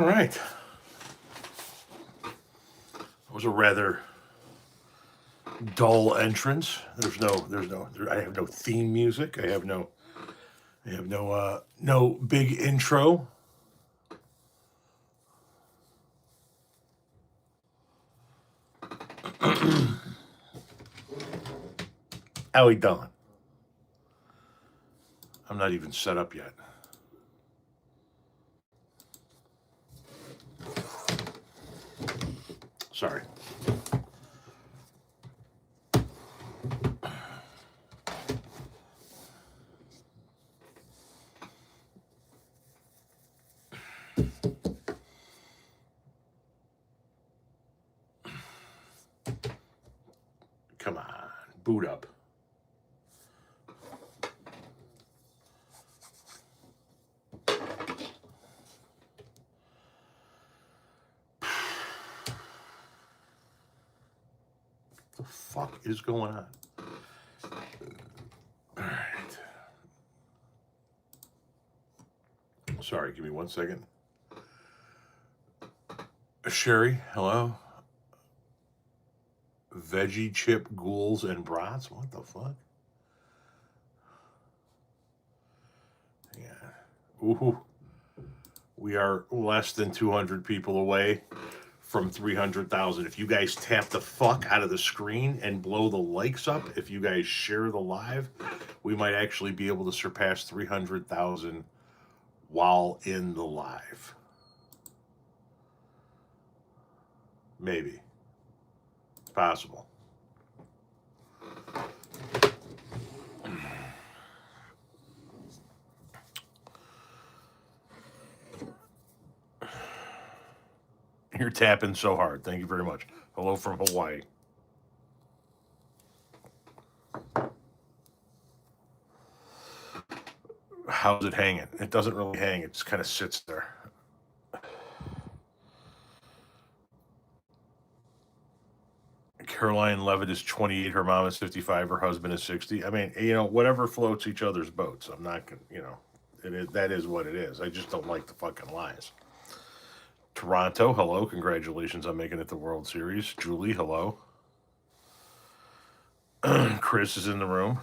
All right. It was a rather dull entrance. I have no theme music. No big intro. How we doing? I'm not even set up yet. Sorry. Come on, boot up. What the fuck is going on? All right. Sorry, give me 1 second. Sherry, hello. Veggie chip ghouls and brats. What the fuck? Yeah. Ooh. We are less than 200 people away from 300,000. If you guys tap the fuck out of the screen and blow the likes up, if you guys share the live, we might actually be able to surpass 300,000 while in the live. Maybe. It's possible. You're tapping so hard. Thank you very much. Hello from Hawaii. How's it hanging? It doesn't really hang. It just kind of sits there. Caroline Levitt is 28. Her mom is 55. Her husband is 60. I mean, whatever floats each other's boats. I'm not gonna. That is what it is. I just don't like the fucking lies. Toronto, hello. Congratulations on making it to World Series. Julie, hello. Chris is in the room.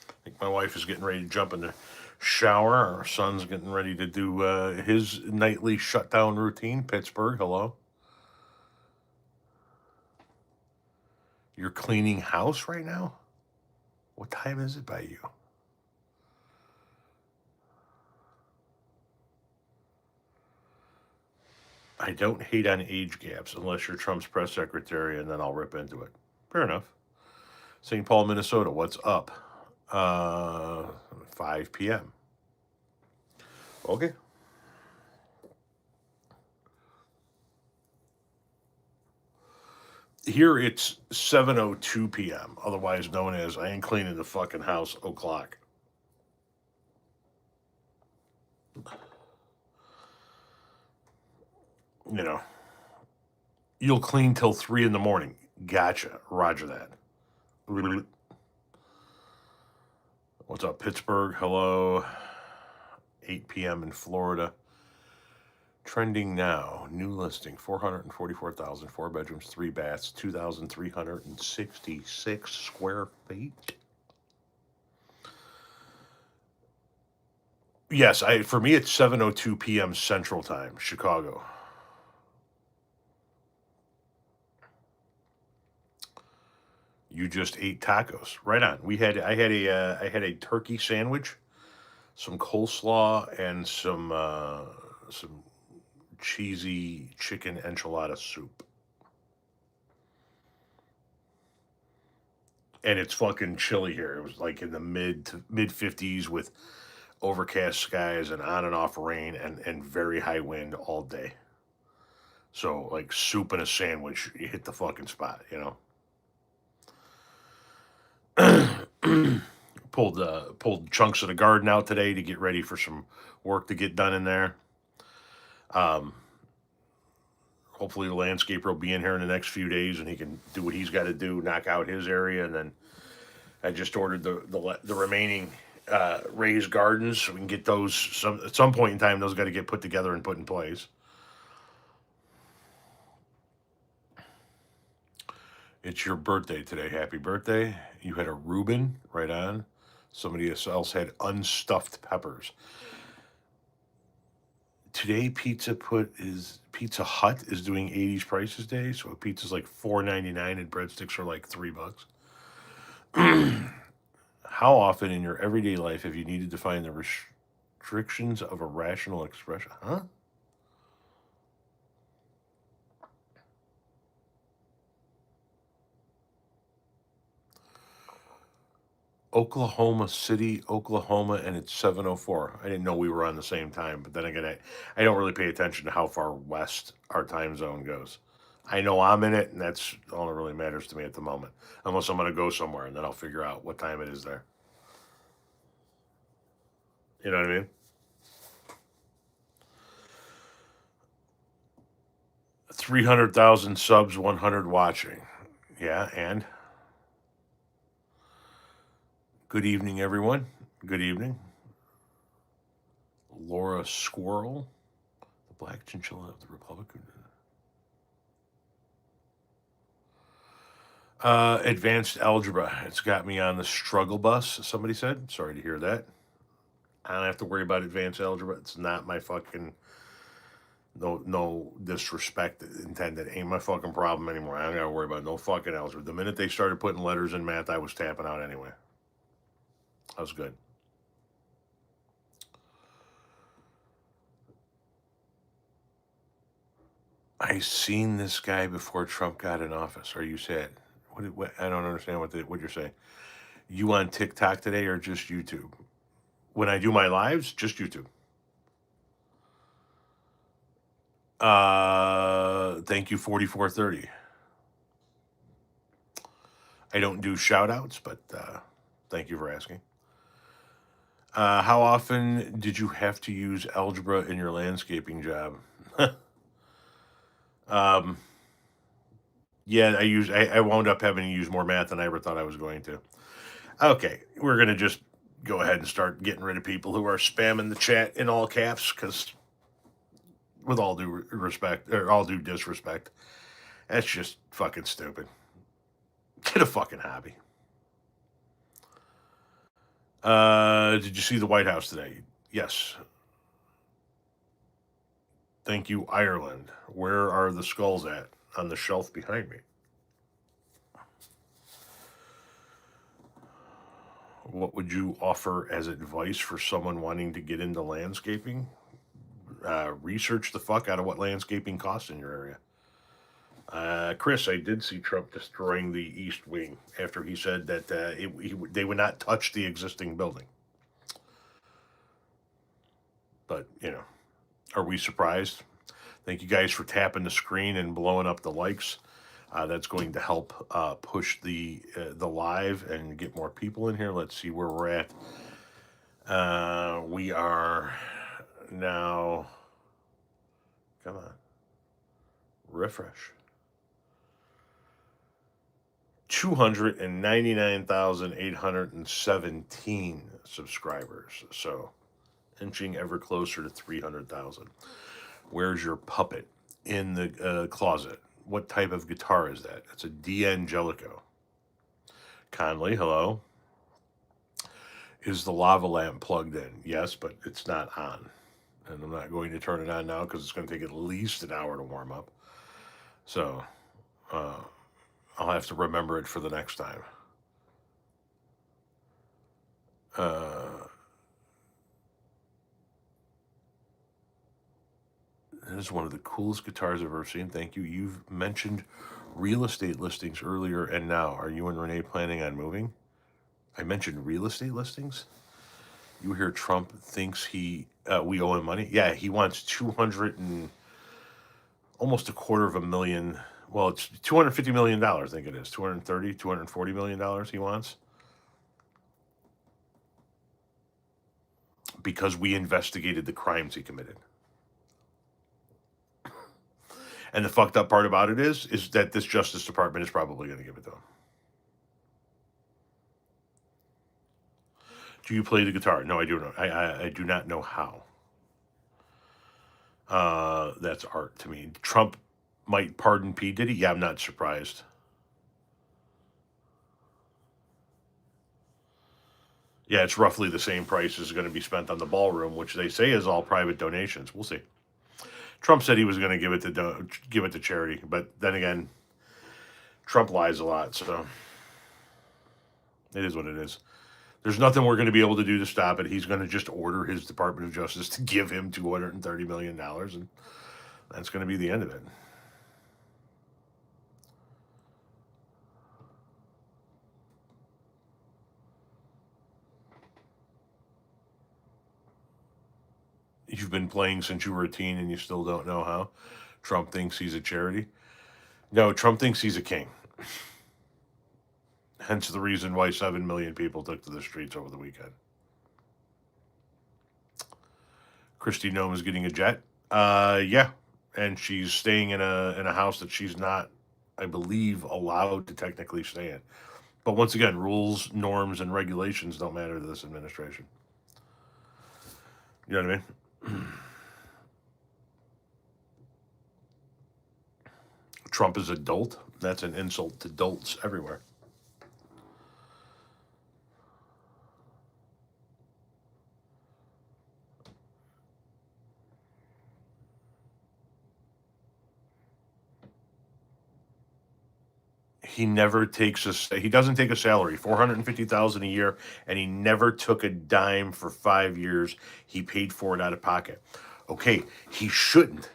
I think my wife is getting ready to jump in the shower. Our son's getting ready to do his nightly shutdown routine. Pittsburgh, hello. You're cleaning house right now? What time is it by you? I don't hate on age gaps unless you're Trump's press secretary, and then I'll rip into it. Fair enough. St. Paul, Minnesota, what's up? 5 p.m. Okay. Here it's 7:02 p.m., otherwise known as I ain't cleaning the fucking house o'clock. You know, you'll clean till 3 in the morning. Gotcha. Roger that. What's up, Pittsburgh? Hello. 8 p.m. in Florida. Trending now. New listing 444,000, 4 bedrooms, 3 baths, 2,366 square feet. Yes, for me it's 7:02 p.m. Central Time, Chicago. You just ate tacos. Right on. I had a turkey sandwich, some coleslaw, and some cheesy chicken enchilada soup. And it's fucking chilly here. It was like in the mid 50s with overcast skies and on and off rain and very high wind all day. So like soup and a sandwich, you hit the fucking spot, pulled chunks of the garden out today to get ready for some work to get done in there. Hopefully the landscaper will be in here in the next few days and he can do what he's got to do, knock out his area, and then I just ordered the remaining raised gardens. So we can get those at some point in time. Those got to get put together and put in place. It's your birthday today. Happy birthday. You had a Reuben, right on. Somebody else had unstuffed peppers. Today, Pizza Hut is doing 80s prices day, so a pizza's like $4.99 and breadsticks are like $3. How often in your everyday life have you needed to find the restrictions of a rational expression? Huh? Oklahoma City, Oklahoma, and it's 7:04. I didn't know we were on the same time, but then again, I don't really pay attention to how far west our time zone goes. I know I'm in it, and that's all that really matters to me at the moment. Unless I'm going to go somewhere, and then I'll figure out what time it is there. You know what I mean? 300,000 subs, 100 watching. Yeah, and good evening, everyone. Good evening. Laura Squirrel, the black chinchilla of the Republican. Advanced algebra. It's got me on the struggle bus, somebody said. Sorry to hear that. I don't have to worry about advanced algebra. It's not my fucking, no disrespect intended. Ain't my fucking problem anymore. I don't gotta worry about no fucking algebra. The minute they started putting letters in math, I was tapping out anyway. That was good. I seen this guy before Trump got in office. Are you sad? What I don't understand what you're saying. You on TikTok today or just YouTube? When I do my lives, just YouTube. Thank you, 4430. I don't do shout outs, but thank you for asking. How often did you have to use algebra in your landscaping job? Yeah, I wound up having to use more math than I ever thought I was going to. Okay, we're gonna just go ahead and start getting rid of people who are spamming the chat in all caps, because with all due respect, or all due disrespect, that's just fucking stupid. Get a fucking hobby. Did you see the White House today? Yes. Thank you, Ireland. Where are the skulls at? On the shelf behind me. What would you offer as advice for someone wanting to get into landscaping? Research the fuck out of what landscaping costs in your area. Chris, I did see Trump destroying the East Wing after he said that they would not touch the existing building. But, are we surprised? Thank you guys for tapping the screen and blowing up the likes. That's going to help push the live and get more people in here. Let's see where we're at. We are now. Come on. Refresh. 299,817 subscribers. So inching ever closer to 300,000. Where's your puppet? In the closet. What type of guitar is that? It's a D'Angelico. Conley, hello. Is the lava lamp plugged in? Yes, but it's not on. And I'm not going to turn it on now because it's going to take at least an hour to warm up. So I'll have to remember it for the next time. That is one of the coolest guitars I've ever seen. Thank you. You've mentioned real estate listings earlier and now. Are you and Renee planning on moving? I mentioned real estate listings. You hear Trump thinks we owe him money. Yeah, he wants 200 and almost $250,000. Well, it's $250 million. I think it is $240 million he wants, because we investigated the crimes he committed. And the fucked up part about it is that this Justice Department is probably going to give it to him. Do you play the guitar? No, I do not. I do not know how. That's art to me. Trump might pardon P. Diddy. Yeah, I'm not surprised. Yeah, it's roughly the same price as going to be spent on the ballroom, which they say is all private donations. We'll see. Trump said he was going to give it to charity, but then again, Trump lies a lot, so it is what it is. There's nothing we're going to be able to do to stop it. He's going to just order his Department of Justice to give him $230 million, and that's going to be the end of it. You've been playing since you were a teen and you still don't know how. Trump thinks he's a charity. No, Trump thinks he's a king. Hence the reason why 7 million people took to the streets over the weekend. Christy Nome is getting a jet. Yeah, and she's staying in a house that she's not, I believe, allowed to technically stay in. But once again, rules, norms, and regulations don't matter to this administration. You know what I mean? Trump is adult. That's an insult to adults everywhere. He never takes he doesn't take a salary, 450,000 a year, and he never took a dime for 5 years. He paid for it out of pocket. Okay, he shouldn't.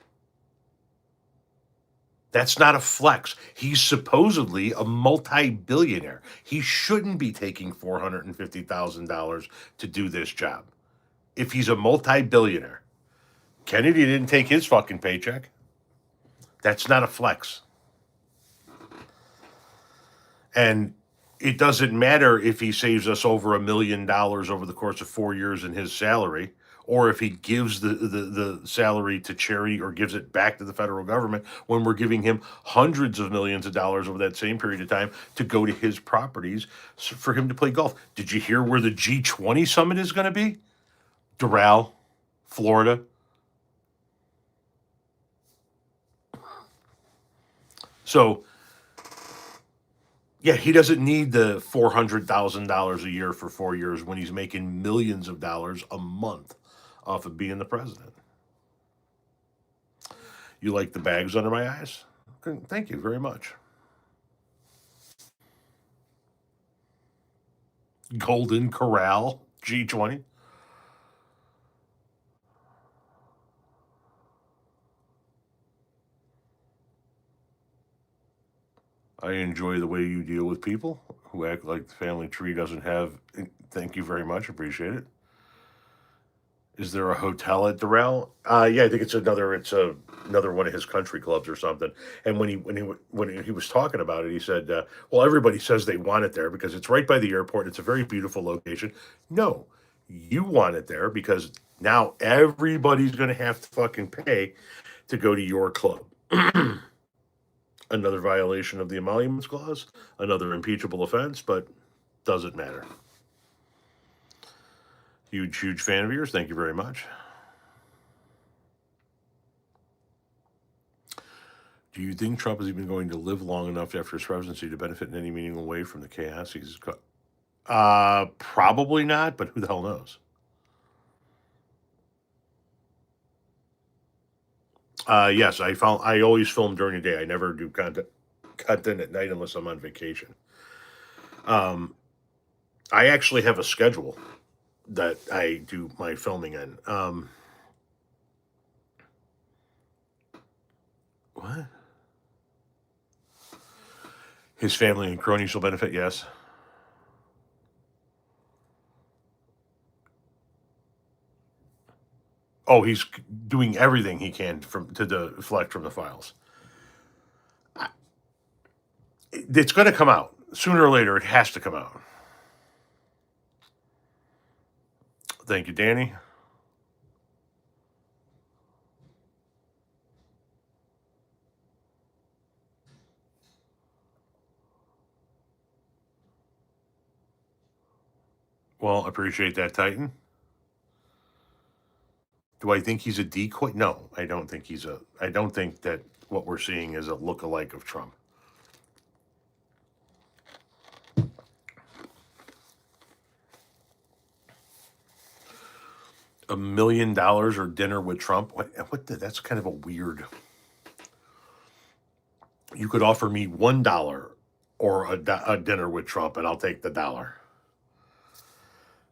That's not a flex. He's supposedly a multi-billionaire. He shouldn't be taking $450,000 to do this job. If he's a multi-billionaire, Kennedy didn't take his fucking paycheck. That's not a flex. And it doesn't matter if he saves us over $1 million over the course of 4 years in his salary, or if he gives the salary to charity or gives it back to the federal government when we're giving him hundreds of millions of dollars over that same period of time to go to his properties for him to play golf. Did you hear where the G20 summit is going to be? Doral, Florida. So, yeah, he doesn't need the $400,000 a year for 4 years when he's making millions of dollars a month off of being the president. You like the bags under my eyes? Thank you very much. Golden Corral G20. I enjoy the way you deal with people who act like the family tree doesn't have. Thank you very much. Appreciate it. Is there a hotel at Doral? Yeah, I think it's another one of his country clubs or something. And when he was talking about it, he said, "Well, everybody says they want it there because it's right by the airport. It's a very beautiful location." No, you want it there because now everybody's going to have to fucking pay to go to your club. Another violation of the emoluments clause, another impeachable offense, but doesn't matter. Huge fan of yours. Thank you very much. Do you think Trump is even going to live long enough after his presidency to benefit in any meaningful way from the chaos he's probably not, but who the hell knows? Yes, I always film during the day. I never do content at night unless I'm on vacation. Um, I actually have a schedule that I do my filming in. What? His family and cronies will benefit. Yes. Oh, he's doing everything he can to deflect from the files. It's going to come out sooner or later. It has to come out. Thank you, Danny. Well, appreciate that, Titan. Do I think he's a decoy? No, I don't think he's a. I don't think that what we're seeing is a look-alike of Trump. $1 million or dinner with Trump? That's kind of a weird. You could offer me $1 or a dinner with Trump, and I'll take the dollar.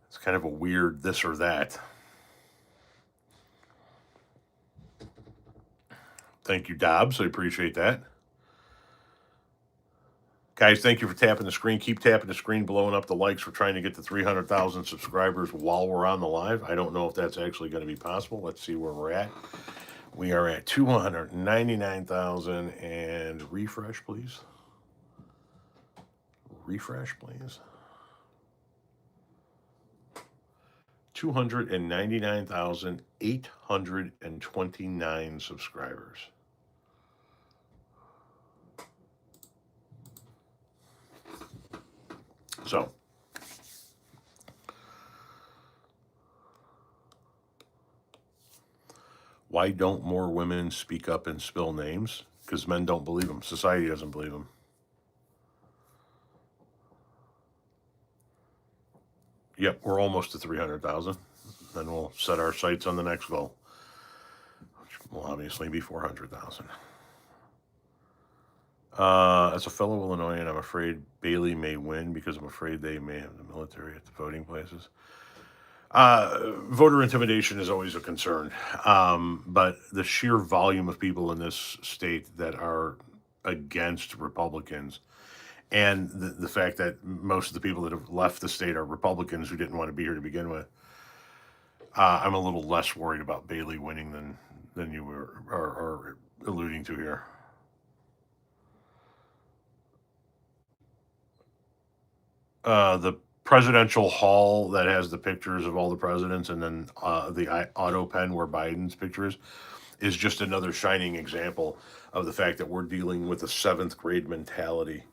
It's kind of a weird this or that. Thank you, Dobbs. I appreciate that. Guys, thank you for tapping the screen. Keep tapping the screen, blowing up the likes. We're trying to get to 300,000 subscribers while we're on the live. I don't know if that's actually going to be possible. Let's see where we're at. We are at 299,000 and refresh, please. Refresh, please. 299,829 subscribers. So, why don't more women speak up and spill names? Because men don't believe them. Society doesn't believe them. Yep, we're almost to 300,000. Then we'll set our sights on the next goal, which will obviously be 400,000. As a fellow Illinoisan, I'm afraid Bailey may win because I'm afraid they may have the military at the voting places. Voter intimidation is always a concern, but the sheer volume of people in this state that are against Republicans, and the fact that most of the people that have left the state are Republicans who didn't want to be here to begin with, I'm a little less worried about Bailey winning than you are alluding to here. The presidential hall that has the pictures of all the presidents, and then the auto pen where Biden's picture is just another shining example of the fact that we're dealing with a 7th grade mentality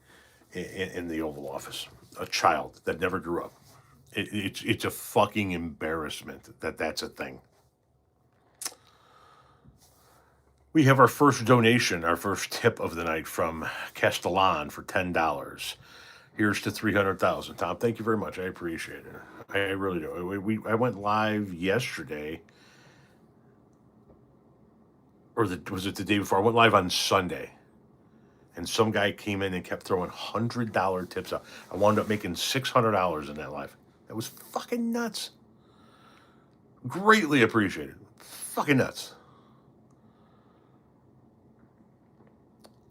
in the Oval Office. A child that never grew up. It's a fucking embarrassment that that's a thing. We have our first donation, our first tip of the night from Castellan for $10. Here's to 300,000. Tom, thank you very much. I appreciate it. I really do. I went live yesterday, or was it the day before? I went live on Sunday, and some guy came in and kept throwing $100 tips out. I wound up making $600 in that live. That was fucking nuts. Greatly appreciated. Fucking nuts.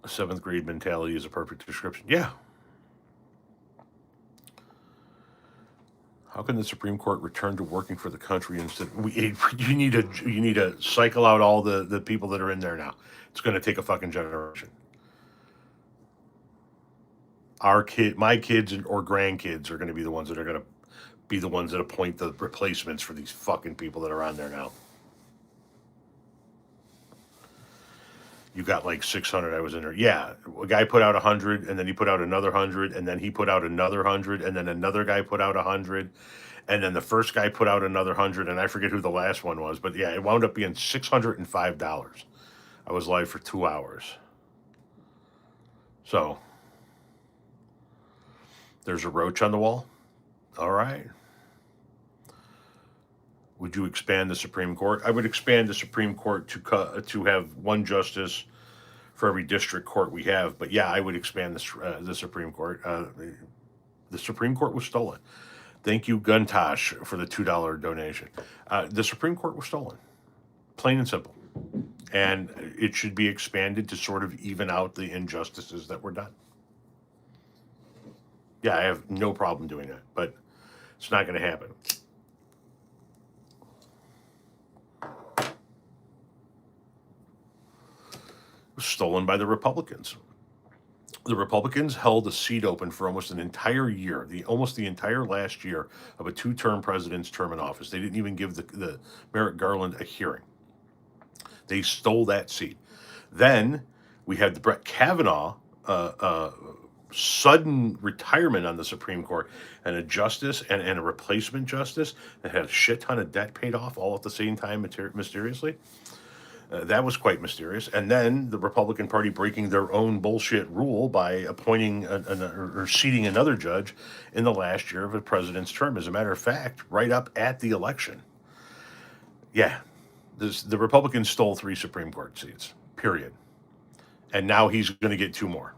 A 7th grade mentality is a perfect description. Yeah. How can the Supreme Court return to working for the country instead? You need to cycle out all the people that are in there now. It's going to take a fucking generation. My kids or grandkids are going to be the ones that are going to be the ones that appoint the replacements for these fucking people that are on there now. You got like 600. I was in there. Yeah, a guy put out 100, and then he put out another 100, and then he put out another 100, and then another guy put out 100, and then the first guy put out another 100, and I forget who the last one was, but yeah, it wound up being $605. I was live for 2 hours. So there's a roach on the wall. All right. Would you expand the Supreme Court? I would expand the Supreme Court to have one justice for every district court we have. But yeah, I would expand the Supreme Court. The Supreme Court was stolen. Thank you, Guntosh, for the $2 donation. The Supreme Court was stolen, plain and simple. And it should be expanded to sort of even out the injustices that were done. Yeah, I have no problem doing that, but it's not going to happen. Was stolen by the Republicans. The Republicans held a seat open for almost an entire year, almost the entire last year of a 2-term president's term in office. They didn't even give the Merrick Garland a hearing. They stole that seat. Then we had the Brett Kavanaugh sudden retirement on the Supreme Court, and a justice and a replacement justice that had a shit ton of debt paid off all at the same time, mysteriously. That was quite mysterious. And then the Republican Party breaking their own bullshit rule by appointing or seating another judge in the last year of a president's term. As a matter of fact, right up at the election. Yeah, the Republicans stole 3 Supreme Court seats, period. And now he's going to get 2 more.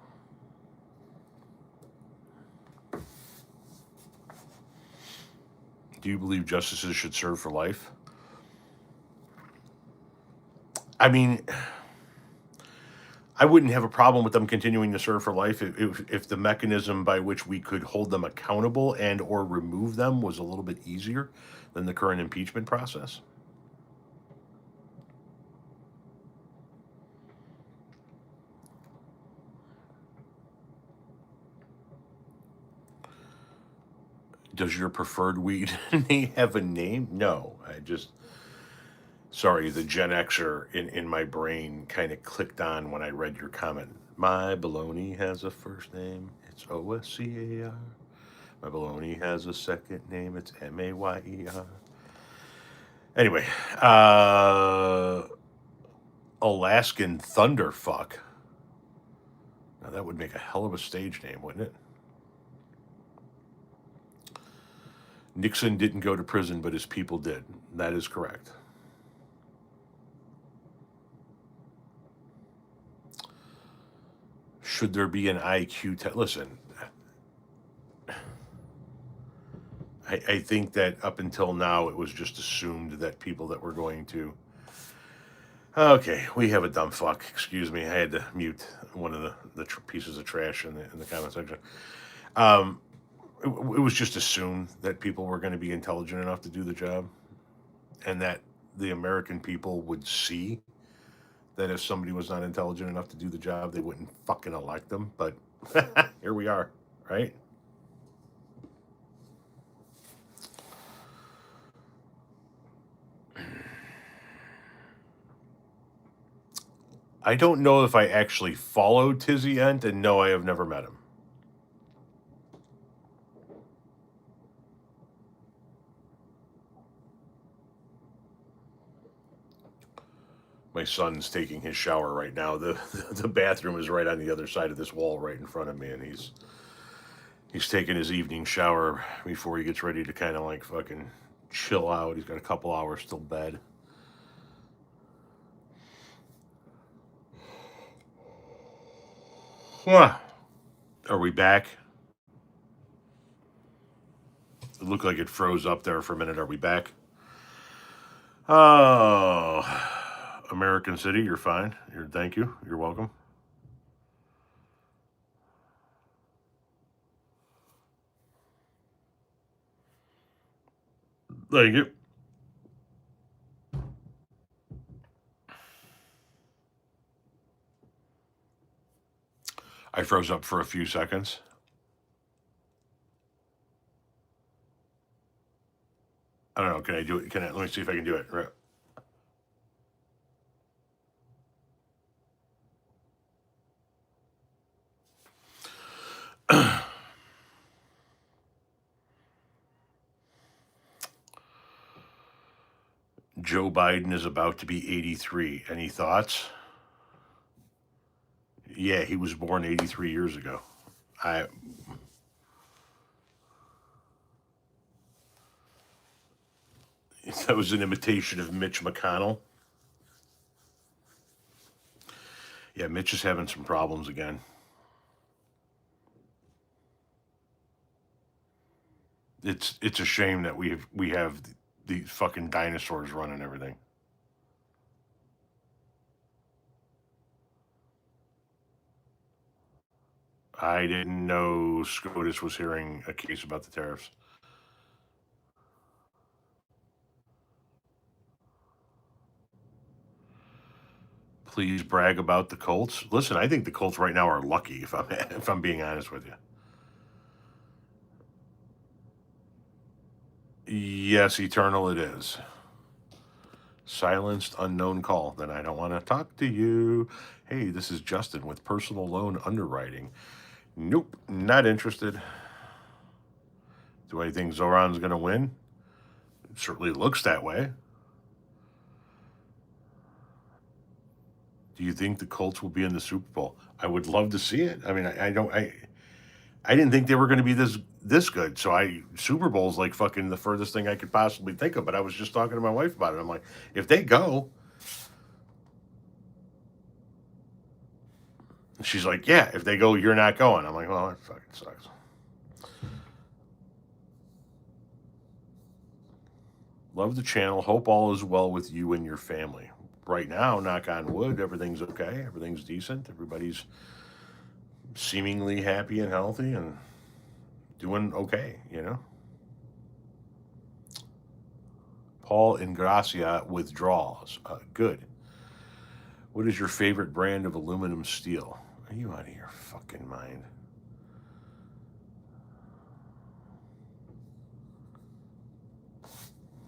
Do you believe justices should serve for life? I mean, I wouldn't have a problem with them continuing to serve for life if the mechanism by which we could hold them accountable and or remove them was a little bit easier than the current impeachment process. Does your preferred weed have a name? No, sorry, the Gen Xer in my brain kind of clicked on when I read your comment. My baloney has a first name. It's OSCAR. My baloney has a second name. It's MAYER. Anyway, Alaskan Thunderfuck. Now that would make a hell of a stage name, wouldn't it? Nixon didn't go to prison, but his people did. That is correct. Should there be an IQ test? Listen, I think that up until now it was just assumed that people that were going to. Okay, we have a dumb fuck. Excuse me, I had to mute one of the pieces of trash in the comment section. It was just assumed that people were going to be intelligent enough to do the job, and that the American people would see that if somebody was not intelligent enough to do the job, they wouldn't fucking elect them. But here we are, right? I don't know if I actually followed Tizzy Ent, and no, I have never met him. My son's taking his shower right now. The bathroom is right on the other side of this wall, right in front of me, and he's taking his evening shower before he gets ready to kind of like fucking chill out. He's got a couple hours till bed. Are we back? It looked like it froze up there for a minute. Are we back? Oh, American City, you're fine. Thank you. You're welcome. Thank you. I froze up for a few seconds. I don't know. Can I do it? Let me see if I can do it. Right. Joe Biden is about to be 83. Any thoughts? Yeah, he was born 83 years ago. That was an imitation of Mitch McConnell. Yeah, Mitch is having some problems again. It's a shame that we have these fucking dinosaurs running everything. I didn't know SCOTUS was hearing a case about the tariffs. Please brag about the Colts. Listen, I think the Colts right now are lucky. If I'm being honest with you. Yes, Eternal, it is. Silenced unknown call. Then I don't want to talk to you. Hey, this is Justin with Personal Loan Underwriting. Nope, not interested. Do I think Zoran's going to win? It certainly looks that way. Do you think the Colts will be in the Super Bowl? I would love to see it. I mean, I didn't think they were going to be this good. So Super Bowl's like fucking the furthest thing I could possibly think of. But I was just talking to my wife about it. I'm like, if they go, she's like, yeah, if they go, you're not going. I'm like, well, that fucking sucks. Love the channel. Hope all is well with you and your family. Right now, knock on wood, everything's okay. Everything's decent. Everybody's seemingly happy and healthy and doing okay, you know? Paul Ingracia withdraws. Good. What is your favorite brand of aluminum steel? Are you out of your fucking mind?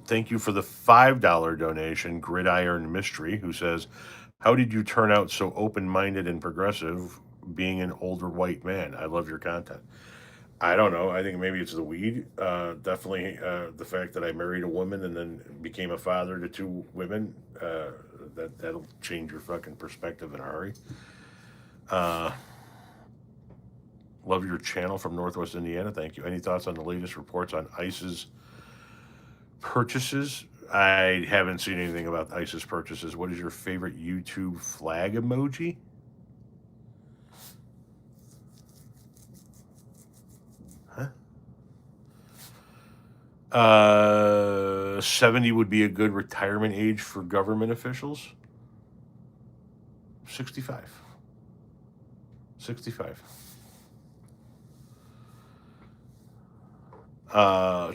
Thank you for the $5 donation, Gridiron Mystery, who says, how did you turn out so open-minded and progressive being an older white man? I love your content. I don't know. I think maybe it's the weed. Definitely the fact that I married a woman and then became a father to two women. That'll change your fucking perspective in a hurry. Love your channel from Northwest Indiana. Thank you. Any thoughts on the latest reports on ICE's purchases? I haven't seen anything about ICE's purchases. What is your favorite YouTube flag emoji? 70 would be a good retirement age for government officials. 65. 65.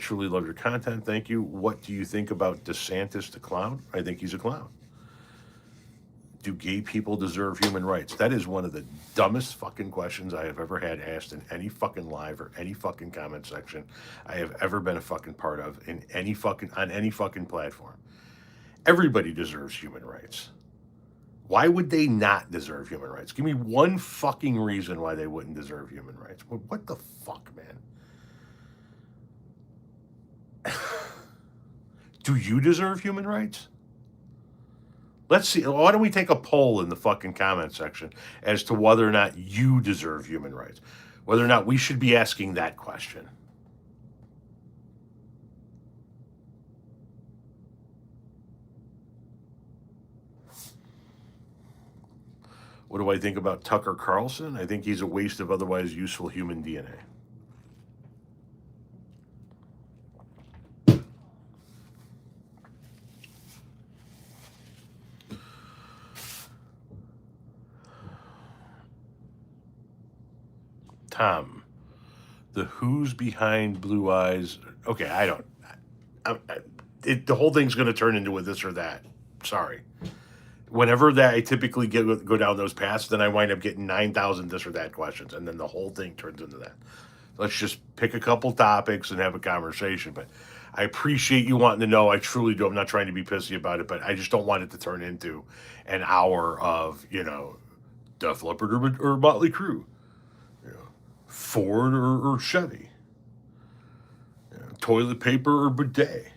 Truly love your content. Thank you. What do you think about DeSantis the clown? I think he's a clown. Do gay people deserve human rights? That is one of the dumbest fucking questions I have ever had asked in any fucking live or any fucking comment section I have ever been a fucking part of in any fucking on any fucking platform. Everybody deserves human rights. Why would they not deserve human rights? Give me one fucking reason why they wouldn't deserve human rights. What the fuck, man? Do you deserve human rights? Let's see. Why don't we take a poll in the fucking comment section as to whether or not you deserve human rights? Whether or not we should be asking that question. What do I think about Tucker Carlson? I think he's a waste of otherwise useful human DNA. Tom, the who's behind Blue Eyes? Okay, I don't. The whole thing's going to turn into a this or that. Sorry. Whenever that I typically go down those paths, then I wind up getting 9,000 this or that questions, and then the whole thing turns into that. Let's just pick a couple topics and have a conversation. But I appreciate you wanting to know. I truly do. I'm not trying to be pissy about it, but I just don't want it to turn into an hour of, Def Leppard or Motley Crue, Ford or Chevy, toilet paper or bidet.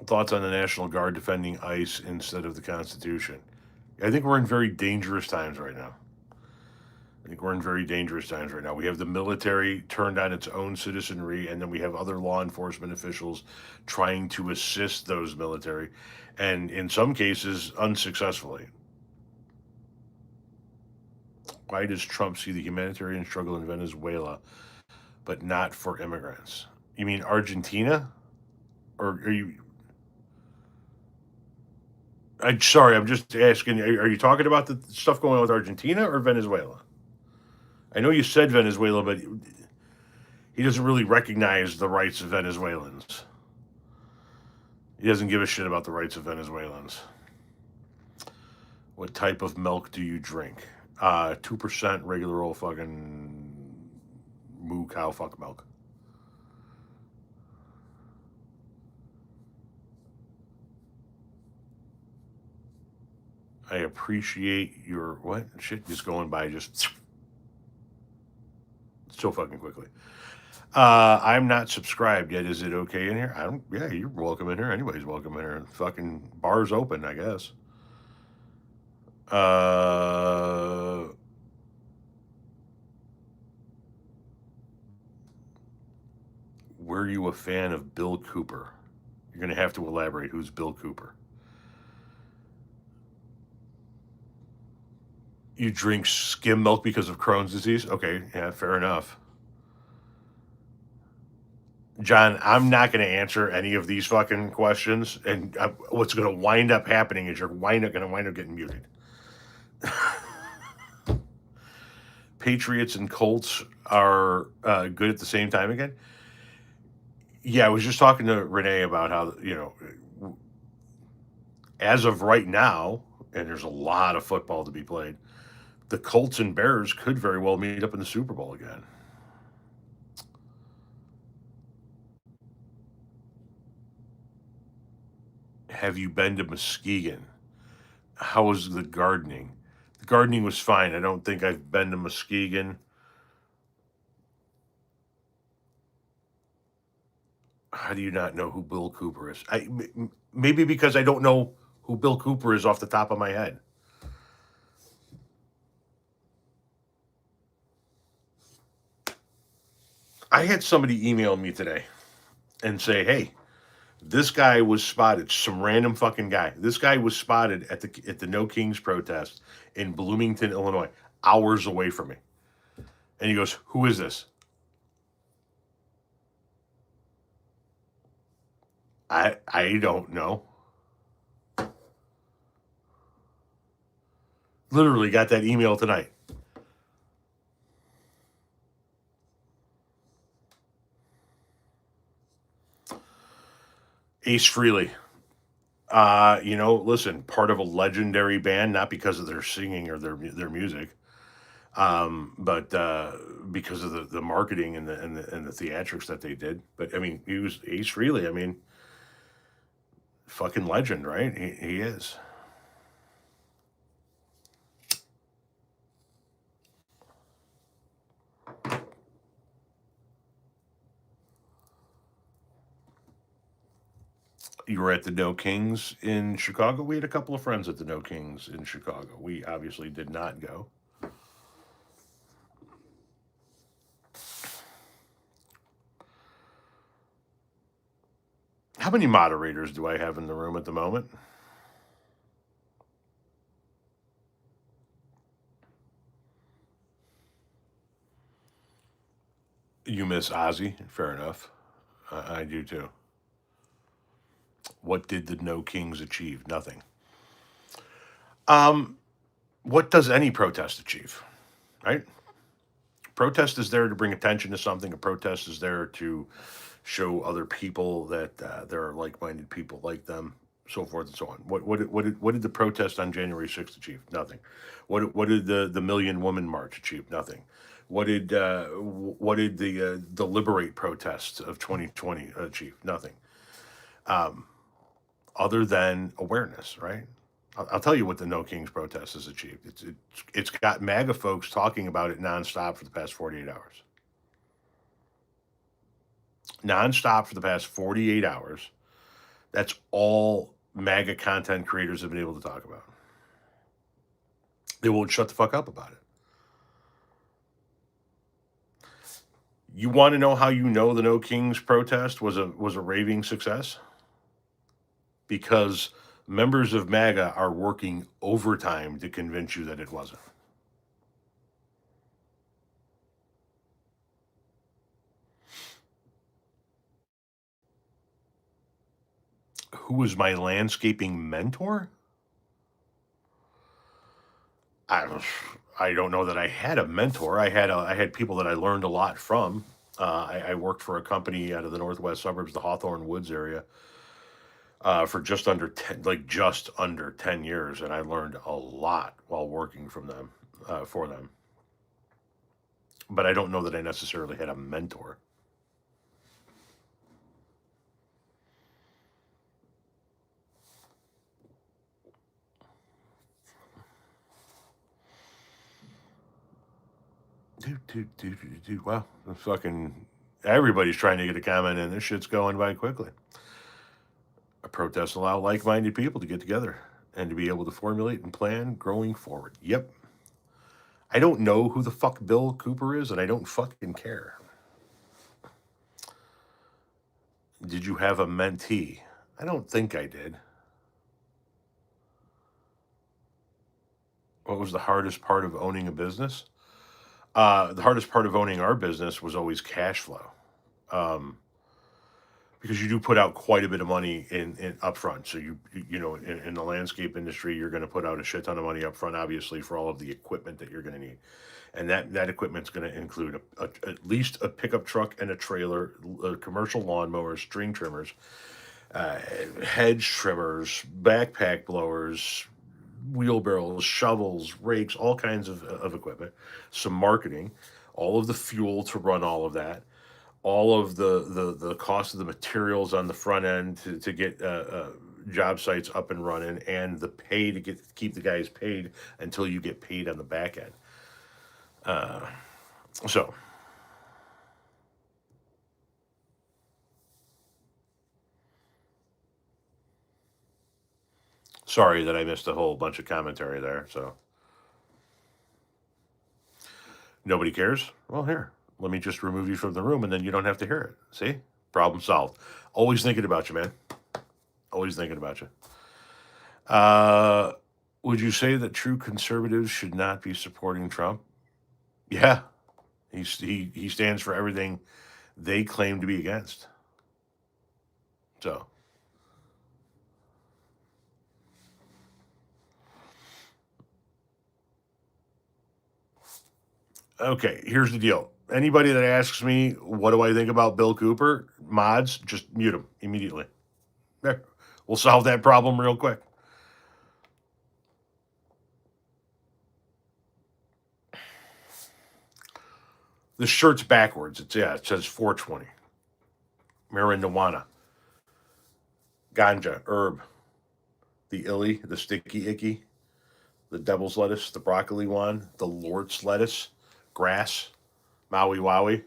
Thoughts on the National Guard defending ICE instead of the Constitution? I think we're in very dangerous times right now. We have the military turned on its own citizenry, and then we have other law enforcement officials trying to assist those military, and in some cases, unsuccessfully. Why does Trump see the humanitarian struggle in Venezuela, but not for immigrants? You mean Argentina? Or are you... I'm sorry, I'm just asking, are you talking about the stuff going on with Argentina or Venezuela? I know you said Venezuela, but he doesn't really recognize the rights of Venezuelans. He doesn't give a shit about the rights of Venezuelans. What type of milk do you drink? 2% regular old fucking moo cow fuck milk. I appreciate your what shit just going by just so fucking quickly. I'm not subscribed yet. Is it okay in here? I don't. Yeah, you're welcome in here. Anybody's welcome in here. Fucking bar's open, I guess. Were you a fan of Bill Cooper? You're gonna have to elaborate. Who's Bill Cooper? You drink skim milk because of Crohn's disease? Okay, yeah, fair enough. John, I'm not going to answer any of these fucking questions, and what's going to wind up happening is you're going to wind up getting muted. Patriots and Colts are good at the same time again. Yeah, I was just talking to Renee about how as of right now, and there's a lot of football to be played. The Colts and Bears could very well meet up in the Super Bowl again. Have you been to Muskegon? How was the gardening? The gardening was fine. I don't think I've been to Muskegon. How do you not know who Bill Cooper is? Maybe because I don't know who Bill Cooper is off the top of my head. I had somebody email me today and say, "Hey, this guy was spotted. Some random fucking guy. This guy was spotted at the No Kings protest in Bloomington, Illinois, hours away from me." And he goes, "Who is this?" I don't know. Literally got that email tonight. Ace Frehley. Listen, part of a legendary band, not because of their singing or their music, but because of the marketing and the theatrics that they did. But I mean, he was Ace Frehley. I mean, fucking legend, right? He is. You were at the No Kings in Chicago. We had a couple of friends at the No Kings in Chicago. We obviously did not go. How many moderators do I have in the room at the moment? You miss Ozzy. Fair enough. I do too. What did the No Kings achieve? Nothing. Um, what does any protest achieve? Right? Protest is there to bring attention to something. A protest is there to show other people that there are like-minded people like them, so forth and so on. What did the protest on January 6th achieve? Nothing. What did the Million Woman March achieve? Nothing. What did the Liberate protests of 2020 achieve? Nothing. Other than awareness, right? I'll tell you what the No Kings protest has achieved. It's got MAGA folks talking about it nonstop for the past 48 hours. Nonstop for the past 48 hours. That's all MAGA content creators have been able to talk about. They won't shut the fuck up about it. You want to know how you know the No Kings protest was a raving success? Because members of MAGA are working overtime to convince you that it wasn't. Who was my landscaping mentor? I I don't know that I had a mentor. I had people that I learned a lot from. I worked for a company out of the northwest suburbs, the Hawthorne Woods area, for just under 10 years, and I learned a lot while working from them for them. But I don't know that I necessarily had a mentor. Well, fucking everybody's trying to get a comment in. This shit's going by quickly. A protest allow like-minded people to get together and to be able to formulate and plan growing forward. Yep. I don't know who the fuck Bill Cooper is, and I don't fucking care. Did you have a mentee? I don't think I did. What was the hardest part of owning a business? The hardest part of owning our business was always cash flow. Because you do put out quite a bit of money in upfront. So you know in the landscape industry, you're going to put out a shit ton of money upfront, obviously, for all of the equipment that you're going to need, and that equipment's going to include at least a pickup truck and a trailer, commercial lawnmowers, string trimmers, hedge trimmers, backpack blowers, wheelbarrows, shovels, rakes, all kinds of equipment, some marketing, all of the fuel to run all of that, all of the cost of the materials on the front end to get job sites up and running, and the pay to keep the guys paid until you get paid on the back end. So sorry that I missed a whole bunch of commentary there. So nobody cares? Well, here, let me just remove you from the room and then you don't have to hear it. See? Problem solved. Always thinking about you, man. Always thinking about you. Would you say that true conservatives should not be supporting Trump? Yeah. He stands for everything they claim to be against. So okay, here's the deal. Anybody that asks me what do I think about Bill Cooper, mods, just mute him immediately. There. We'll solve that problem real quick. The shirt's backwards. It says 420. Marijuana, ganja, herb, the illy, the sticky icky, the devil's lettuce, the broccoli one, the Lord's lettuce, grass, Maui Wowie.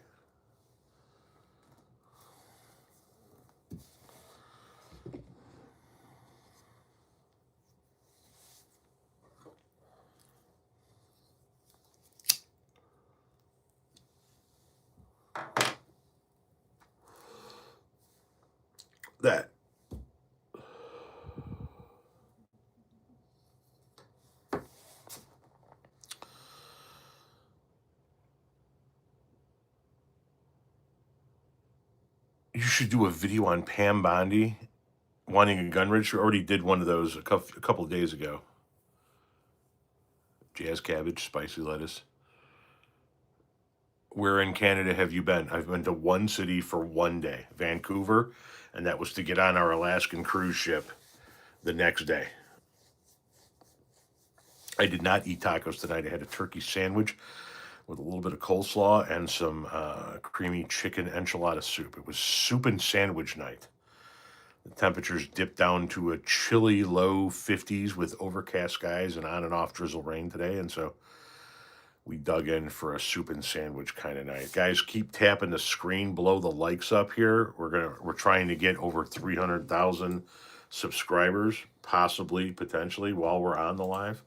That. You should do a video on Pam Bondi wanting a gun registry. Already did one of those a couple of days ago. Jazz cabbage, spicy lettuce. Where in Canada have you been? I've been to one city for one day, Vancouver, and that was to get on our Alaskan cruise ship the next day. I did not eat tacos tonight. I had a turkey sandwich with a little bit of coleslaw and some creamy chicken enchilada soup. It was soup and sandwich night. The temperatures dipped down to a chilly low 50s with overcast skies and on and off drizzle rain today. And so we dug in for a soup and sandwich kind of night. Guys, keep tapping the screen below the likes up here. We're trying to get over 300,000 subscribers, possibly, potentially, while we're on the live.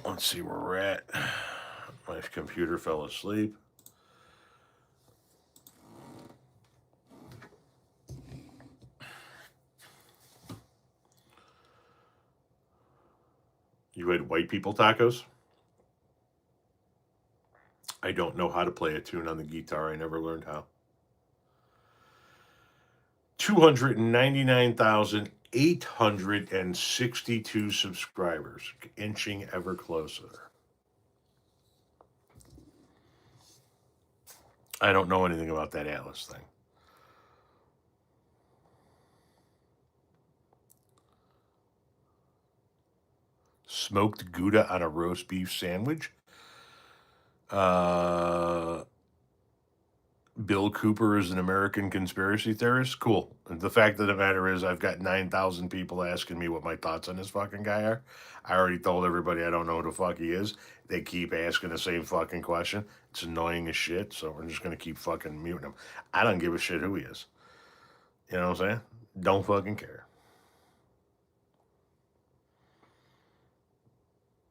Let's see where we're at. My computer fell asleep. You had white people tacos? I don't know how to play a tune on the guitar. I never learned how. 299,862 subscribers, inching ever closer. I don't know anything about that Atlas thing. Smoked Gouda on a roast beef sandwich. Bill Cooper is an American conspiracy theorist. Cool. The fact of the matter is, I've got 9,000 people asking me what my thoughts on this fucking guy are. I already told everybody I don't know who the fuck he is. They keep asking the same fucking question. It's annoying as shit, so we're just going to keep fucking muting him. I don't give a shit who he is. You know what I'm saying? Don't fucking care.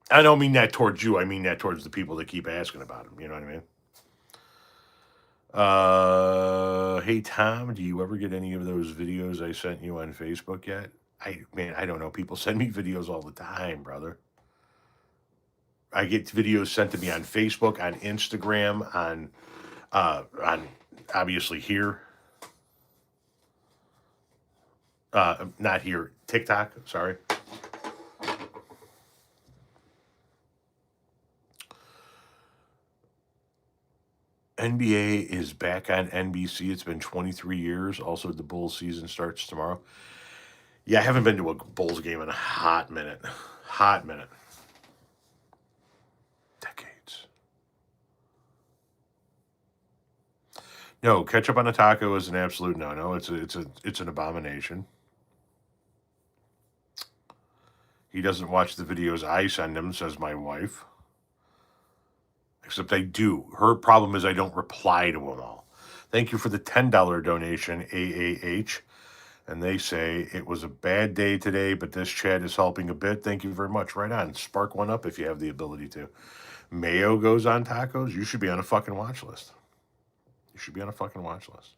I don't mean that towards you. I mean that towards the people that keep asking about him. You know what I mean? Hey Tom, do you ever get any of those videos I sent you on Facebook yet? I don't know. People send me videos all the time, brother. I get videos sent to me on Facebook, on Instagram, on obviously here. Not here, TikTok. Sorry. NBA is back on NBC. It's been 23 years. Also, the Bulls season starts tomorrow. Yeah, I haven't been to a Bulls game in a hot minute. Hot minute. Decades. No, ketchup on a taco is an absolute no-no. It's an abomination. He doesn't watch the videos I send him, says my wife. Except I do. Her problem is I don't reply to them all. Thank you for the $10 donation, AAH. And they say, it was a bad day today, but this chat is helping a bit. Thank you very much. Right on. Spark one up if you have the ability to. Mayo goes on tacos. You should be on a fucking watch list. You should be on a fucking watch list.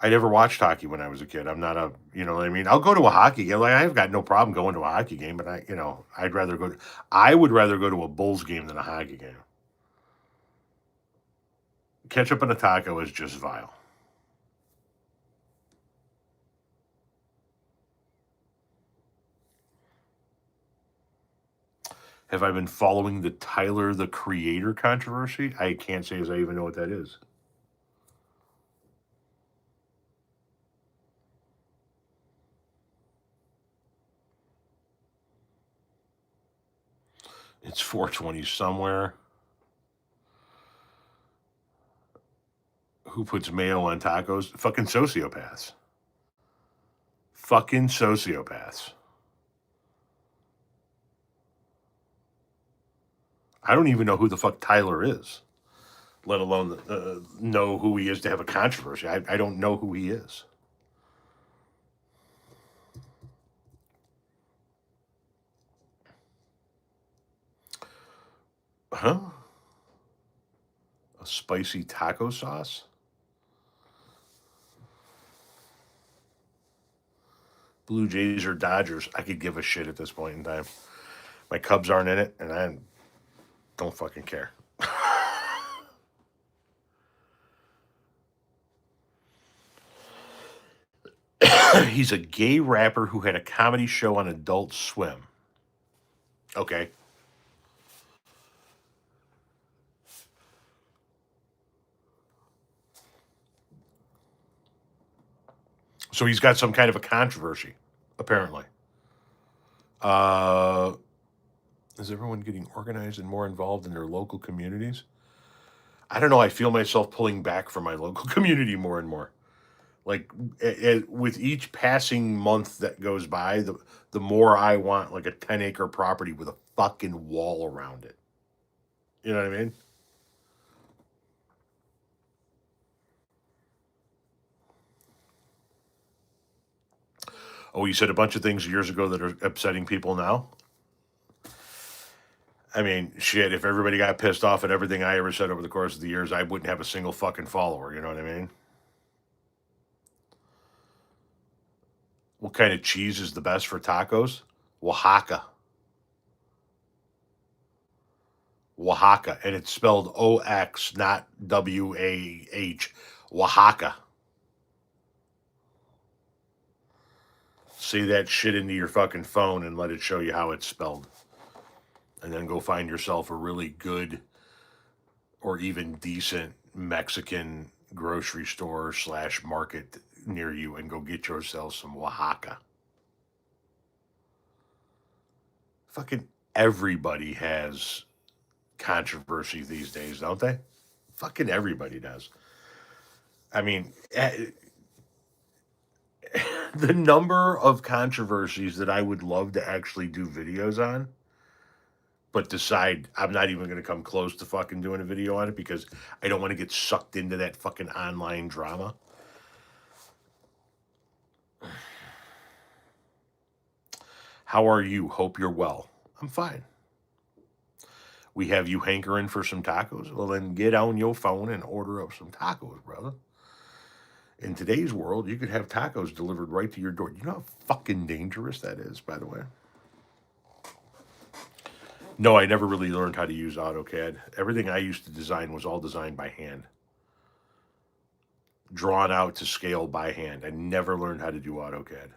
I never watched hockey when I was a kid. I'm not a, you know what I mean? I'll go to a hockey game. Like, I've got no problem going to a hockey game, but I would rather go to a Bulls game than a hockey game. Ketchup on a taco is just vile. Have I been following the Tyler, the Creator controversy? I can't say as I even know what that is. It's 420 somewhere. Who puts mayo on tacos? Fucking sociopaths. Fucking sociopaths. I don't even know who the fuck Tyler is, let alone know who he is to have a controversy. I don't know who he is. Huh? A spicy taco sauce? Blue Jays or Dodgers? I could give a shit at this point in time. My Cubs aren't in it, and I don't fucking care. He's a gay rapper who had a comedy show on Adult Swim. Okay. So he's got some kind of a controversy, apparently. Is everyone getting organized and more involved in their local communities? I don't know. I feel myself pulling back from my local community more and more. Like with each passing month that goes by, the more I want like a 10-acre property with a fucking wall around it. You know what I mean? Oh, you said a bunch of things years ago that are upsetting people now? I mean, shit, if everybody got pissed off at everything I ever said over the course of the years, I wouldn't have a single fucking follower. You know what I mean? What kind of cheese is the best for tacos? Oaxaca. Oaxaca. And it's spelled OX, not WAH. Oaxaca. Say that shit into your fucking phone and let it show you how it's spelled. And then go find yourself a really good or even decent Mexican grocery store / market near you and go get yourself some Oaxaca. Fucking everybody has controversy these days, don't they? Fucking everybody does. I mean, the number of controversies that I would love to actually do videos on, but decide I'm not even going to come close to fucking doing a video on it because I don't want to get sucked into that fucking online drama. How are you? Hope you're well. I'm fine. We have you hankering for some tacos? Well, then get on your phone and order up some tacos, brother. In today's world, you could have tacos delivered right to your door. You know how fucking dangerous that is, by the way? No, I never really learned how to use AutoCAD. Everything I used to design was all designed by hand, drawn out to scale by hand. I never learned how to do AutoCAD.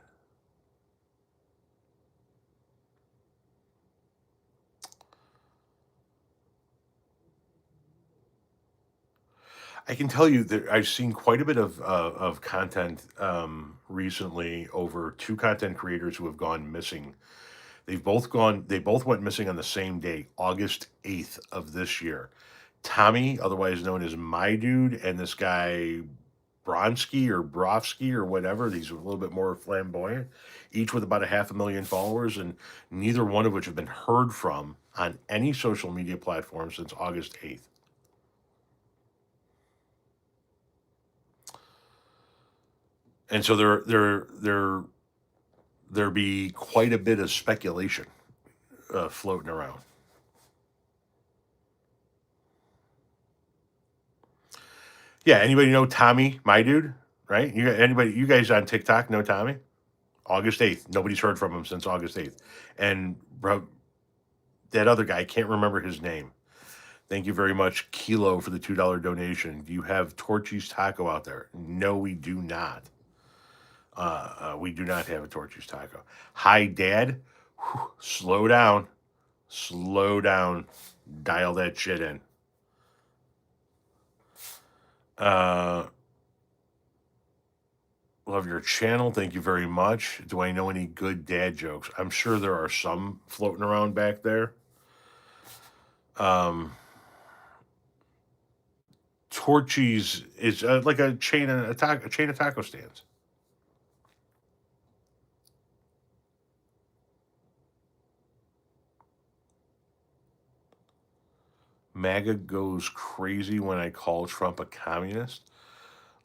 I can tell you that I've seen quite a bit of content recently over two content creators who have gone missing. They both went missing on the same day, August 8th of this year. Tommy, otherwise known as My Dude, and this guy Bronsky or Brofsky or whatever. He's a little bit more flamboyant, each with about 500,000 followers, and neither one of which have been heard from on any social media platform since August 8th. And so there be quite a bit of speculation floating around. Yeah, anybody know Tommy, My Dude? Right? You guys on TikTok know Tommy? August 8th. Nobody's heard from him since August 8th. And bro, that other guy, I can't remember his name. Thank you very much, Kilo, for the $2 donation. Do you have Torchy's Taco out there? No, we do not. We do not have a Torchy's Taco. Hi, Dad. Whew, slow down. Slow down. Dial that shit in. Love your channel. Thank you very much. Do I know any good dad jokes? I'm sure there are some floating around back there. Torchy's is like a chain of taco stands. MAGA goes crazy when I call Trump a communist.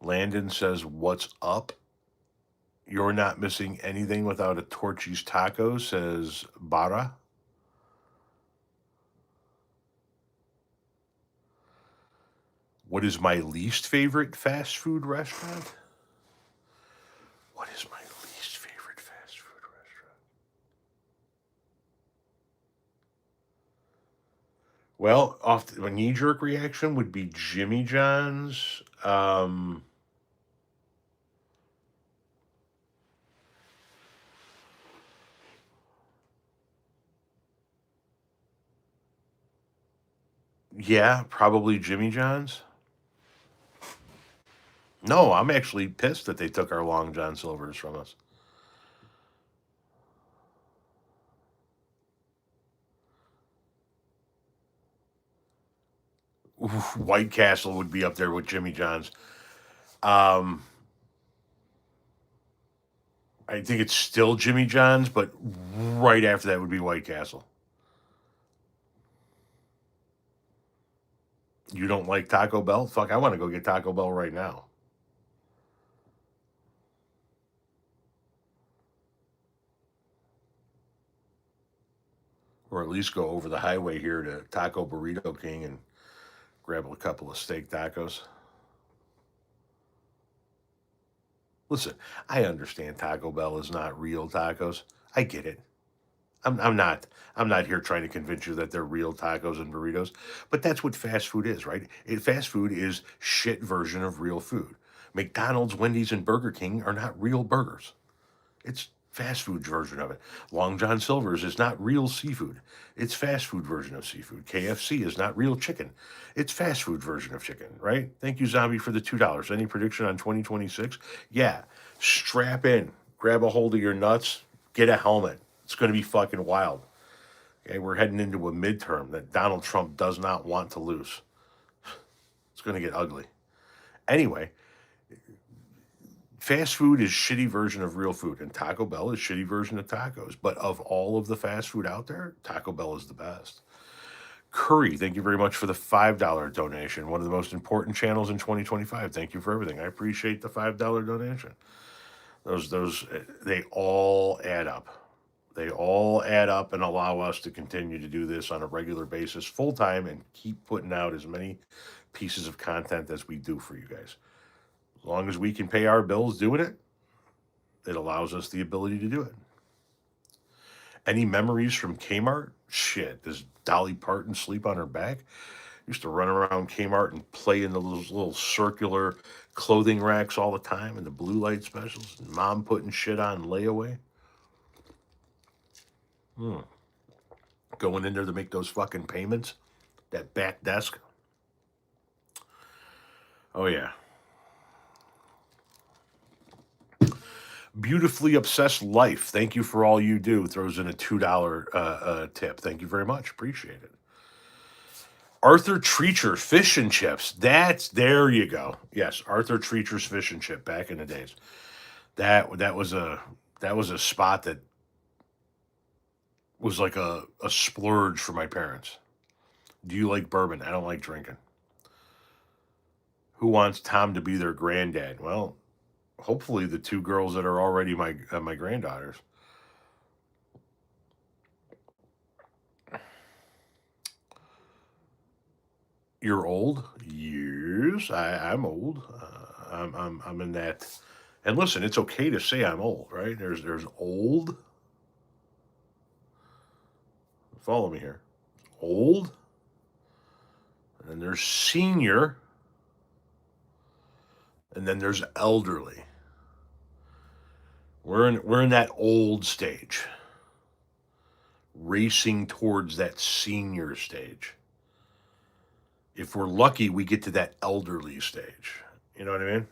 Landon says, "What's up? You're not missing anything without a Torchy's taco," says Bara. What is my least favorite fast food restaurant? What is my least favorite fast food restaurant? Well, a knee jerk reaction would be Jimmy John's. Yeah, probably Jimmy John's. No, I'm actually pissed that they took our Long John Silver's from us. Oof, White Castle would be up there with Jimmy John's. I think it's still Jimmy John's, but right after that would be White Castle. You don't like Taco Bell? Fuck, I want to go get Taco Bell right now. Or at least go over the highway here to Taco Burrito King and grab a couple of steak tacos. Listen, I understand Taco Bell is not real tacos. I get it. I'm not. I'm not here trying to convince you that they're real tacos and burritos, but that's what fast food is, right? Fast food is shit version of real food. McDonald's, Wendy's, and Burger King are not real burgers. It's fast food version of it. Long John Silver's is not real seafood. It's fast food version of seafood. KFC is not real chicken. It's fast food version of chicken, right? Thank you, Zombie, for the $2. Any prediction on 2026? Yeah. Strap in. Grab a hold of your nuts. Get a helmet. It's going to be fucking wild. Okay, we're heading into a midterm that Donald Trump does not want to lose. It's going to get ugly. Anyway, fast food is shitty version of real food, and Taco Bell is shitty version of tacos. But of all of the fast food out there, Taco Bell is the best. Curry, thank you very much for the $5 donation. One of the most important channels in 2025. Thank you for everything. I appreciate the $5 donation. Those they all add up. They all add up and allow us to continue to do this on a regular basis, full time, and keep putting out as many pieces of content as we do for you guys. As long as we can pay our bills doing it, it allows us the ability to do it. Any memories from Kmart? Shit, does Dolly Parton sleep on her back? Used to run around Kmart and play in those little circular clothing racks all the time and the blue light specials. And Mom putting shit on layaway. Going in there to make those fucking payments. That back desk. Oh, yeah. Beautifully Obsessed Life. Thank you for all you do. Throws in a $2 tip. Thank you very much. Appreciate it. Arthur Treacher Fish and Chips. There you go. Yes, Arthur Treacher's Fish and Chip back in the days. That was a spot that was like a splurge for my parents. Do you like bourbon? I don't like drinking. Who wants Tom to be their granddad? Well, hopefully the two girls that are already my granddaughters. You're old? Yes, I'm old. I'm in that. And listen, it's okay to say I'm old, right? There's old. Follow me here. Old. And then there's senior. And then there's elderly. We're in that old stage. Racing towards that senior stage. If we're lucky, we get to that elderly stage. You know what I mean?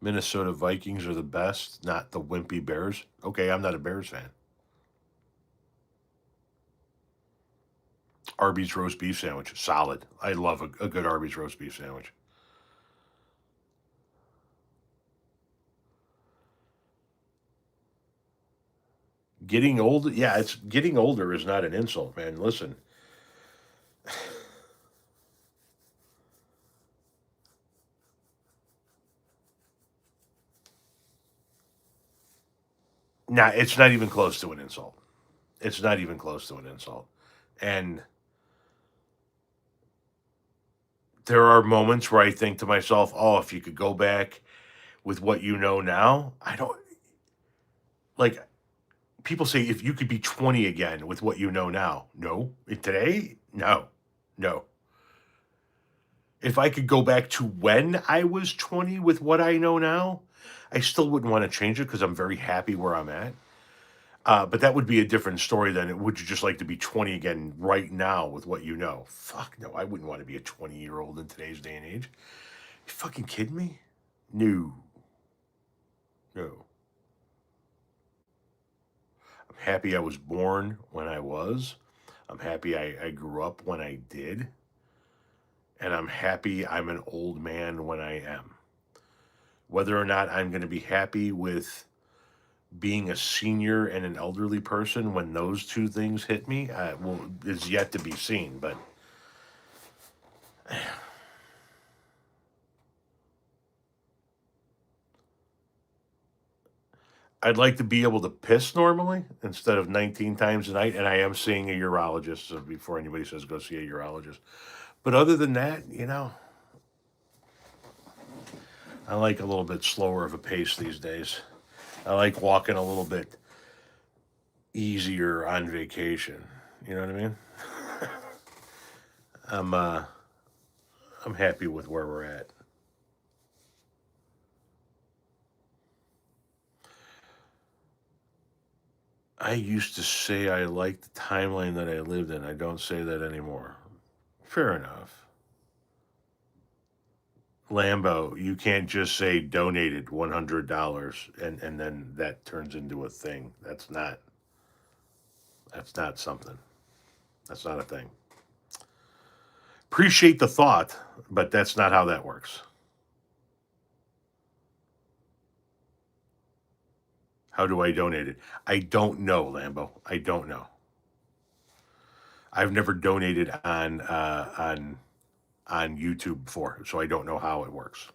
Minnesota Vikings are the best, not the wimpy Bears. Okay, I'm not a Bears fan. Arby's roast beef sandwich, solid. I love a good Arby's roast beef sandwich. Getting old, yeah, it's getting older is not an insult, man. Listen, nah, it's not even close to an insult. It's not even close to an insult. And there are moments where I think to myself, oh, if you could go back with what you know now, I don't like people say if you could be 20 again with what you know now. No. Today? No. No. If I could go back to when I was 20 with what I know now, I still wouldn't want to change it because I'm very happy where I'm at. But that would be a different story than would you just like to be 20 again right now with what you know? Fuck no, I wouldn't want to be a 20-year-old in today's day and age. You fucking kidding me? No. No. I'm happy I was born when I was. I'm happy I grew up when I did. And I'm happy I'm an old man when I am. Whether or not I'm going to be happy with being a senior and an elderly person when those two things hit me is yet to be seen. But I'd like to be able to piss normally instead of 19 times a night. And I am seeing a urologist. So before anybody says go see a urologist. But other than that, I like a little bit slower of a pace these days. I like walking a little bit easier on vacation. You know what I mean? I'm happy with where we're at. I used to say I liked the timeline that I lived in. I don't say that anymore. Fair enough. Lambo, you can't just say donated $100 and then that turns into a thing. That's not something. That's not a thing. Appreciate the thought, but that's not how that works. How do I donate it? I don't know, Lambo. I don't know. I've never donated on YouTube before, so I don't know how it works.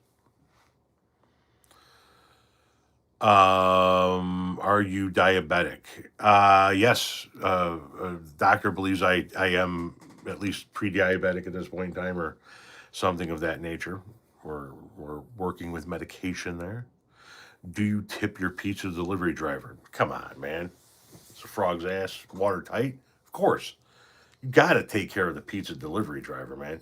Are you diabetic? Yes. Doctor believes I am at least pre-diabetic at this point in time, or something of that nature. We're working with medication there. Do you tip your pizza delivery driver? Come on, man. It's a frog's ass, watertight. Of course, you got to take care of the pizza delivery driver, man.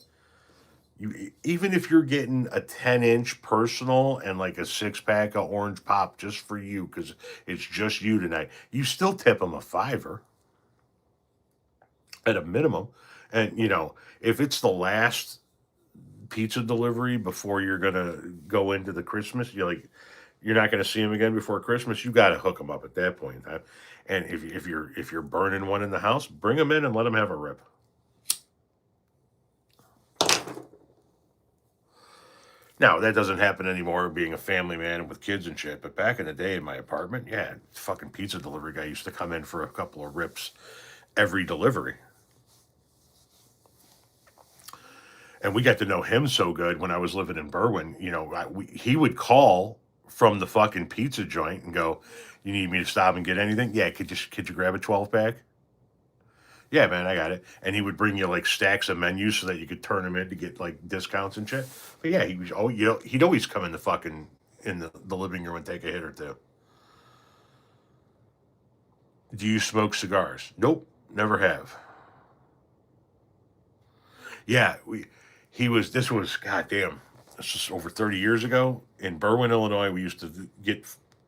You, even if you're getting a 10-inch personal and like a 6 pack of orange pop just for you because it's just you tonight, you still tip them a fiver at a minimum. And if it's the last pizza delivery before you're gonna go into the Christmas, you're not gonna see them again before Christmas. You got to hook them up at that point in time. And if you're burning one in the house, bring them in and let them have a rip. Now, that doesn't happen anymore, being a family man with kids and shit. But back in the day in my apartment, yeah, fucking pizza delivery guy used to come in for a couple of rips every delivery. And we got to know him so good when I was living in Berwyn. He would call from the fucking pizza joint and go, "You need me to stop and get anything? Yeah, could you grab a 12 pack? Yeah, man, I got it." And he would bring you like stacks of menus so that you could turn them in to get like discounts and shit. But yeah, he was he'd always come in the living room and take a hit or two. Do you smoke cigars? Nope, never have. Yeah, this was goddamn. This was over 30 years ago in Berwyn, Illinois. We used to get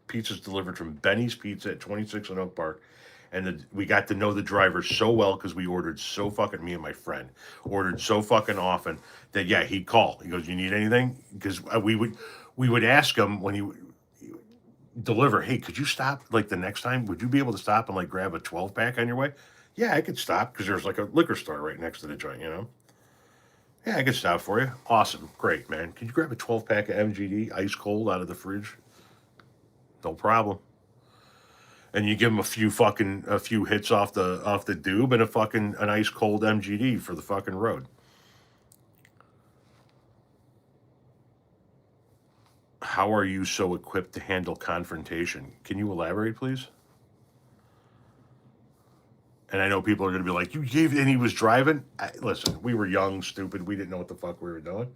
pizzas delivered from Benny's Pizza at 26 in Oak Park. And we got to know the driver so well because we ordered so fucking, me and my friend ordered so fucking often that, yeah, he'd call. He goes, "You need anything?" Because we would ask him when he deliver, "Hey, could you stop like the next time? Would you be able to stop and like grab a 12 pack on your way?" "Yeah, I could stop," because there's like a liquor store right next to the joint. "Yeah, I could stop for you." "Awesome, great, man. Could you grab a 12 pack of MGD ice cold out of the fridge?" "No problem." And you give them a few hits off the doob and an ice cold MGD for the fucking road. How are you so equipped to handle confrontation? Can you elaborate, please? And I know people are going to be like, "You gave," and he was driving. Listen, we were young, stupid. We didn't know what the fuck we were doing.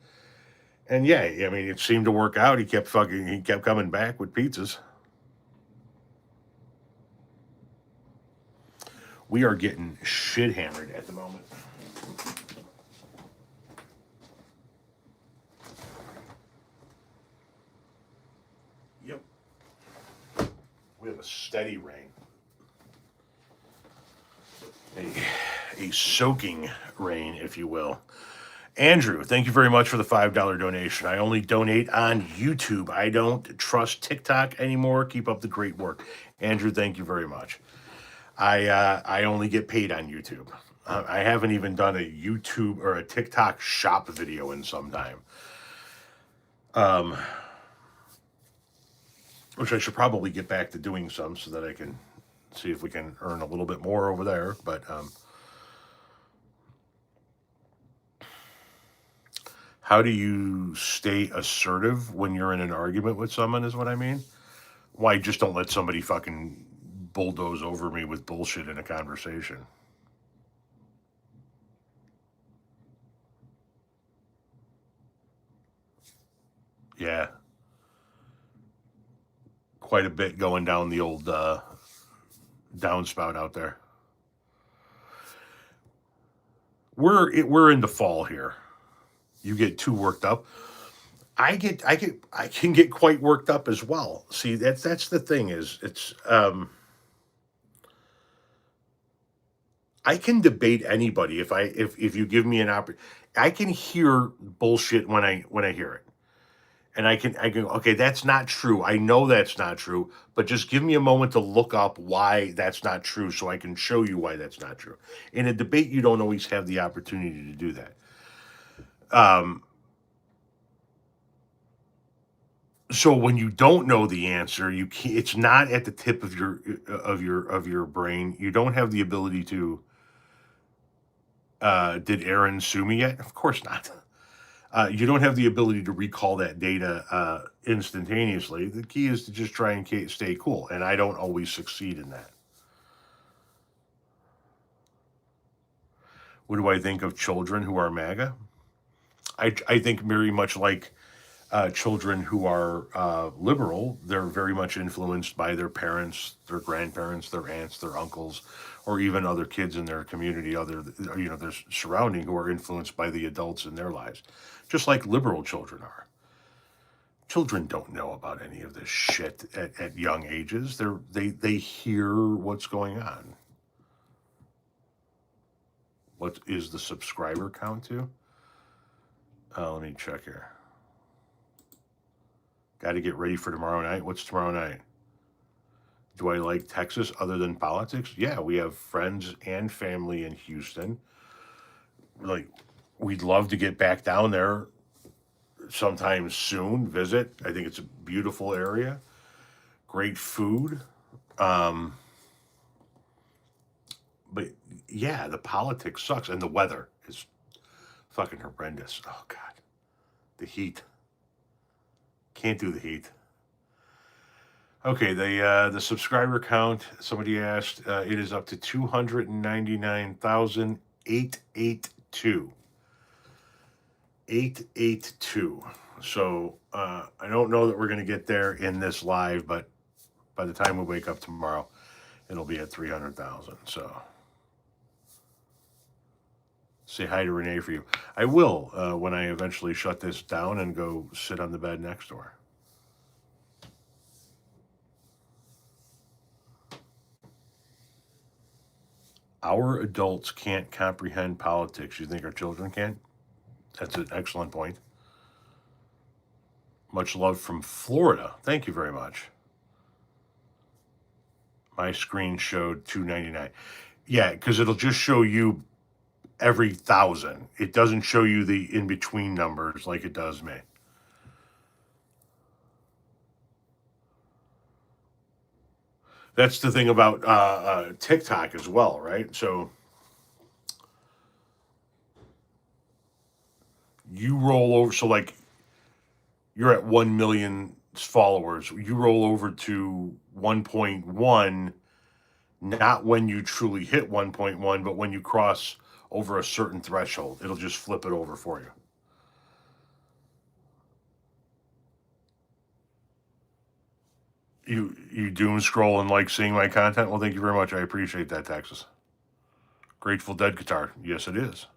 And yeah, I mean, it seemed to work out. He kept coming back with pizzas. We are getting shit hammered at the moment. Yep. We have a steady rain. A soaking rain, if you will. Andrew, thank you very much for the $5 donation. I only donate on YouTube. I don't trust TikTok anymore. Keep up the great work. Andrew, thank you very much. I only get paid on YouTube. I haven't even done a YouTube or a TikTok shop video in some time. Which I should probably get back to doing some so that I can see if we can earn a little bit more over there. But how do you stay assertive when you're in an argument with someone is what I mean. Why, just don't let somebody fucking bulldoze over me with bullshit in a conversation. Yeah, quite a bit going down the old downspout out there. We're in the fall here. You get too worked up. I can get quite worked up as well. See, that's the thing is I can debate anybody if you give me an opportunity. I can hear bullshit when I hear it. And I can, okay, that's not true. I know that's not true, but just give me a moment to look up why that's not true so I can show you why that's not true. In a debate, you don't always have the opportunity to do that. So when you don't know the answer, you can't, it's not at the tip of your brain. You don't have the ability to did Aaron sue me yet? Of course not. You don't have the ability to recall that data instantaneously. The key is to just try and stay cool, and I don't always succeed in that. What do I think of children who are MAGA? I think very much like children who are liberal. They're very much influenced by their parents, their grandparents, their aunts, their uncles, or even other kids in their community, their surrounding, who are influenced by the adults in their lives, just like liberal children are. Children don't know about any of this shit at young ages. They hear what's going on. What is the subscriber count to? Let me check here. Got to get ready for tomorrow night. What's tomorrow night? Do I like Texas other than politics? Yeah, we have friends and family in Houston. Like, we'd love to get back down there sometime soon, visit. I think it's a beautiful area. Great food. But yeah, the politics sucks, and the weather is fucking horrendous. Oh God, the heat. Can't do the heat. Okay, the subscriber count. Somebody asked. It is up to 299,882. 882. So I don't know that we're going to get there in this live, but by the time we wake up tomorrow, it'll be at 300,000. So say hi to Renee for you. I will when I eventually shut this down and go sit on the bed next to her. Our adults can't comprehend politics. You think our children can? That's an excellent point. Much love from Florida. Thank you very much. My screen showed 299. Yeah, because it'll just show you every 1,000. It doesn't show you the in between numbers like it does me. That's the thing about TikTok as well, right? So you roll over. So like you're at 1 million followers. You roll over to 1.1, not when you truly hit 1.1, but when you cross over a certain threshold. It'll just flip it over for you. You doom scroll and like seeing my content? Well, thank you very much. I appreciate that, Texas. Grateful Dead guitar. Yes, it is.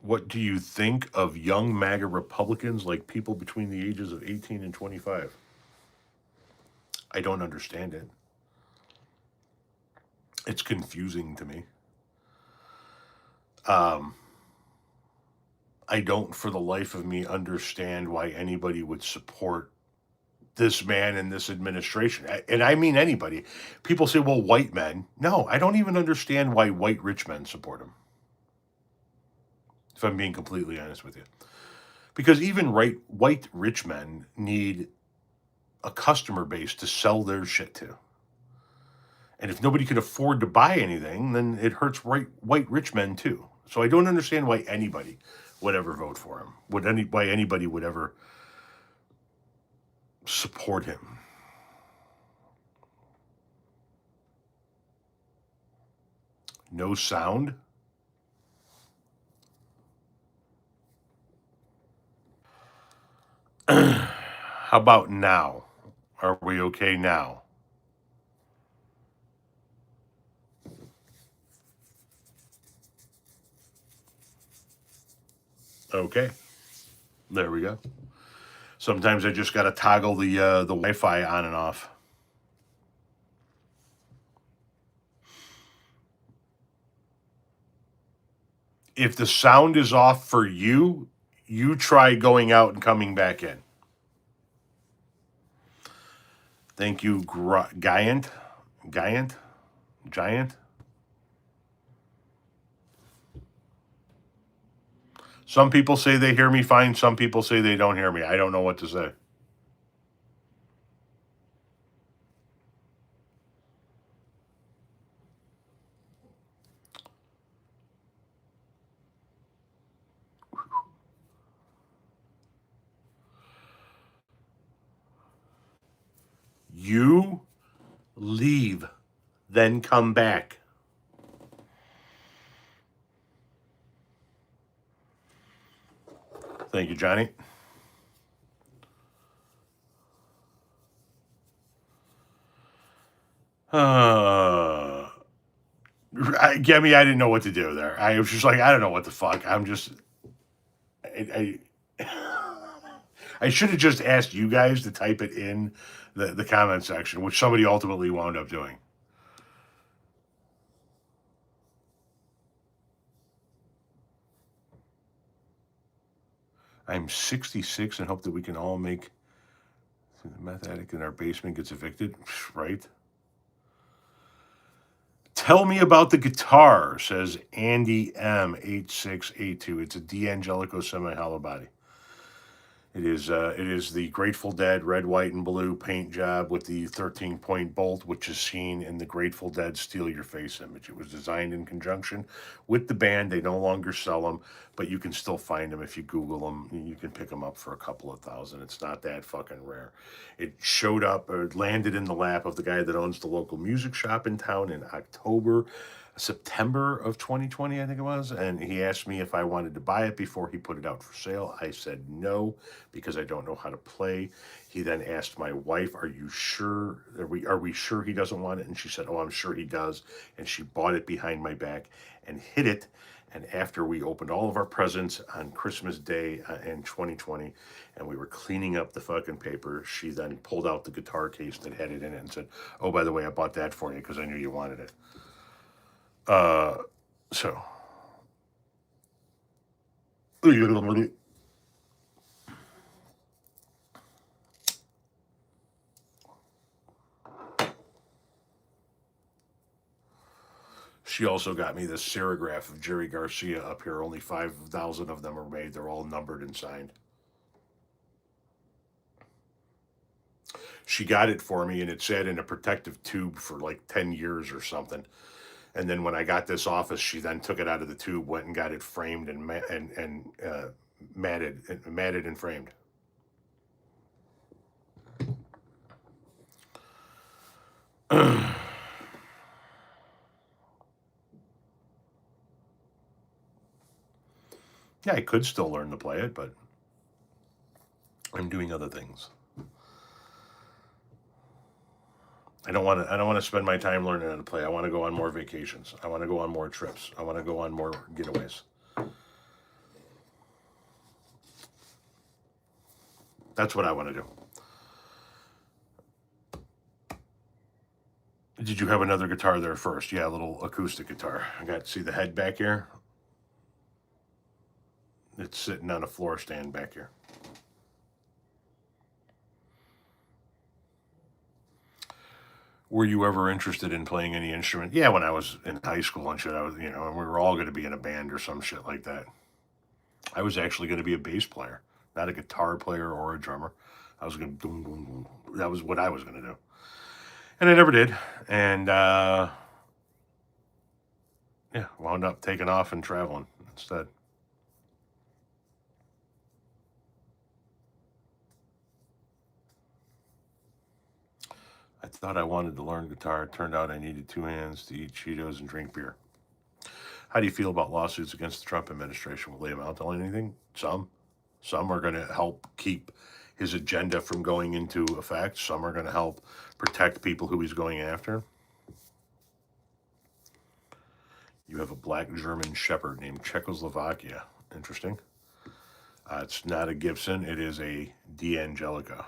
What do you think of young MAGA Republicans, like people between the ages of 18 and 25? I don't understand it. It's confusing to me. I don't, for the life of me, understand why anybody would support this man and this administration. And I mean anybody. People say, well, white men. No, I don't even understand why white rich men support him, if I'm being completely honest with you. Because even white rich men need a customer base to sell their shit to. And if nobody can afford to buy anything, then it hurts white rich men too. So I don't understand why anybody would ever vote for him. Why anybody would ever support him. No sound? How about now? Are we okay now? Okay. There we go. Sometimes I just got to toggle the Wi-Fi on and off. If the sound is off for you, You try going out and coming back in. Thank you, Giant. Some people say they hear me fine. Some people say they don't hear me. I don't know what to say. You leave, then come back. Thank you, Johnny. Gabby, I didn't know what to do there. I was just like, I don't know what the fuck. I'm just, I I should have just asked you guys to type it in the comment section, which somebody ultimately wound up doing. I'm 66 and hope that we can all make the meth addict in our basement gets evicted, right? Tell me about the guitar, says Andy M8682. It's a D'Angelico semi-hollow body. It is the Grateful Dead red, white, and blue paint job with the 13-point bolt, which is seen in the Grateful Dead Steal Your Face image. It was designed in conjunction with the band. They no longer sell them, but you can still find them if you Google them. You can pick them up for a couple of thousand. It's not that fucking rare. It showed up or landed in the lap of the guy that owns the local music shop in town in September of 2020, I think it was, and he asked me if I wanted to buy it before he put it out for sale. I said no, because I don't know how to play. He then asked my wife, "Are you sure? Are we sure he doesn't want it?" And she said, "Oh, I'm sure he does." And she bought it behind my back and hid it. And after we opened all of our presents on Christmas Day in 2020, and we were cleaning up the fucking paper, she then pulled out the guitar case that had it in it and said, "Oh, by the way, I bought that for you because I knew you wanted it." So she also got me this serigraph of Jerry Garcia up here. Only 5,000 of them are made. They're all numbered and signed. She got it for me, and it sat in a protective tube for like 10 years or something. And then when I got this office, she then took it out of the tube, went and got it framed and matted and framed. Yeah, I could still learn to play it, but I'm doing other things. I don't want to spend my time learning how to play. I want to go on more vacations. I want to go on more trips. I want to go on more getaways. That's what I want to do. Did you have another guitar there first? Yeah, a little acoustic guitar. I got to see the head back here. It's sitting on a floor stand back here. Were you ever interested in playing any instrument? Yeah, when I was in high school and shit, I was, and we were all going to be in a band or some shit like that. I was actually going to be a bass player, not a guitar player or a drummer. I was going to, that was what I was going to do. And I never did. And, yeah, wound up taking off and traveling instead. I thought I wanted to learn guitar. It turned out I needed 2 hands to eat Cheetos and drink beer. How do you feel about lawsuits against the Trump administration? Will they amount to anything? Some. Some are going to help keep his agenda from going into effect. Some are going to help protect people who he's going after. You have a black German shepherd named Czechoslovakia. Interesting. It's not a Gibson. It is a D'Angelico.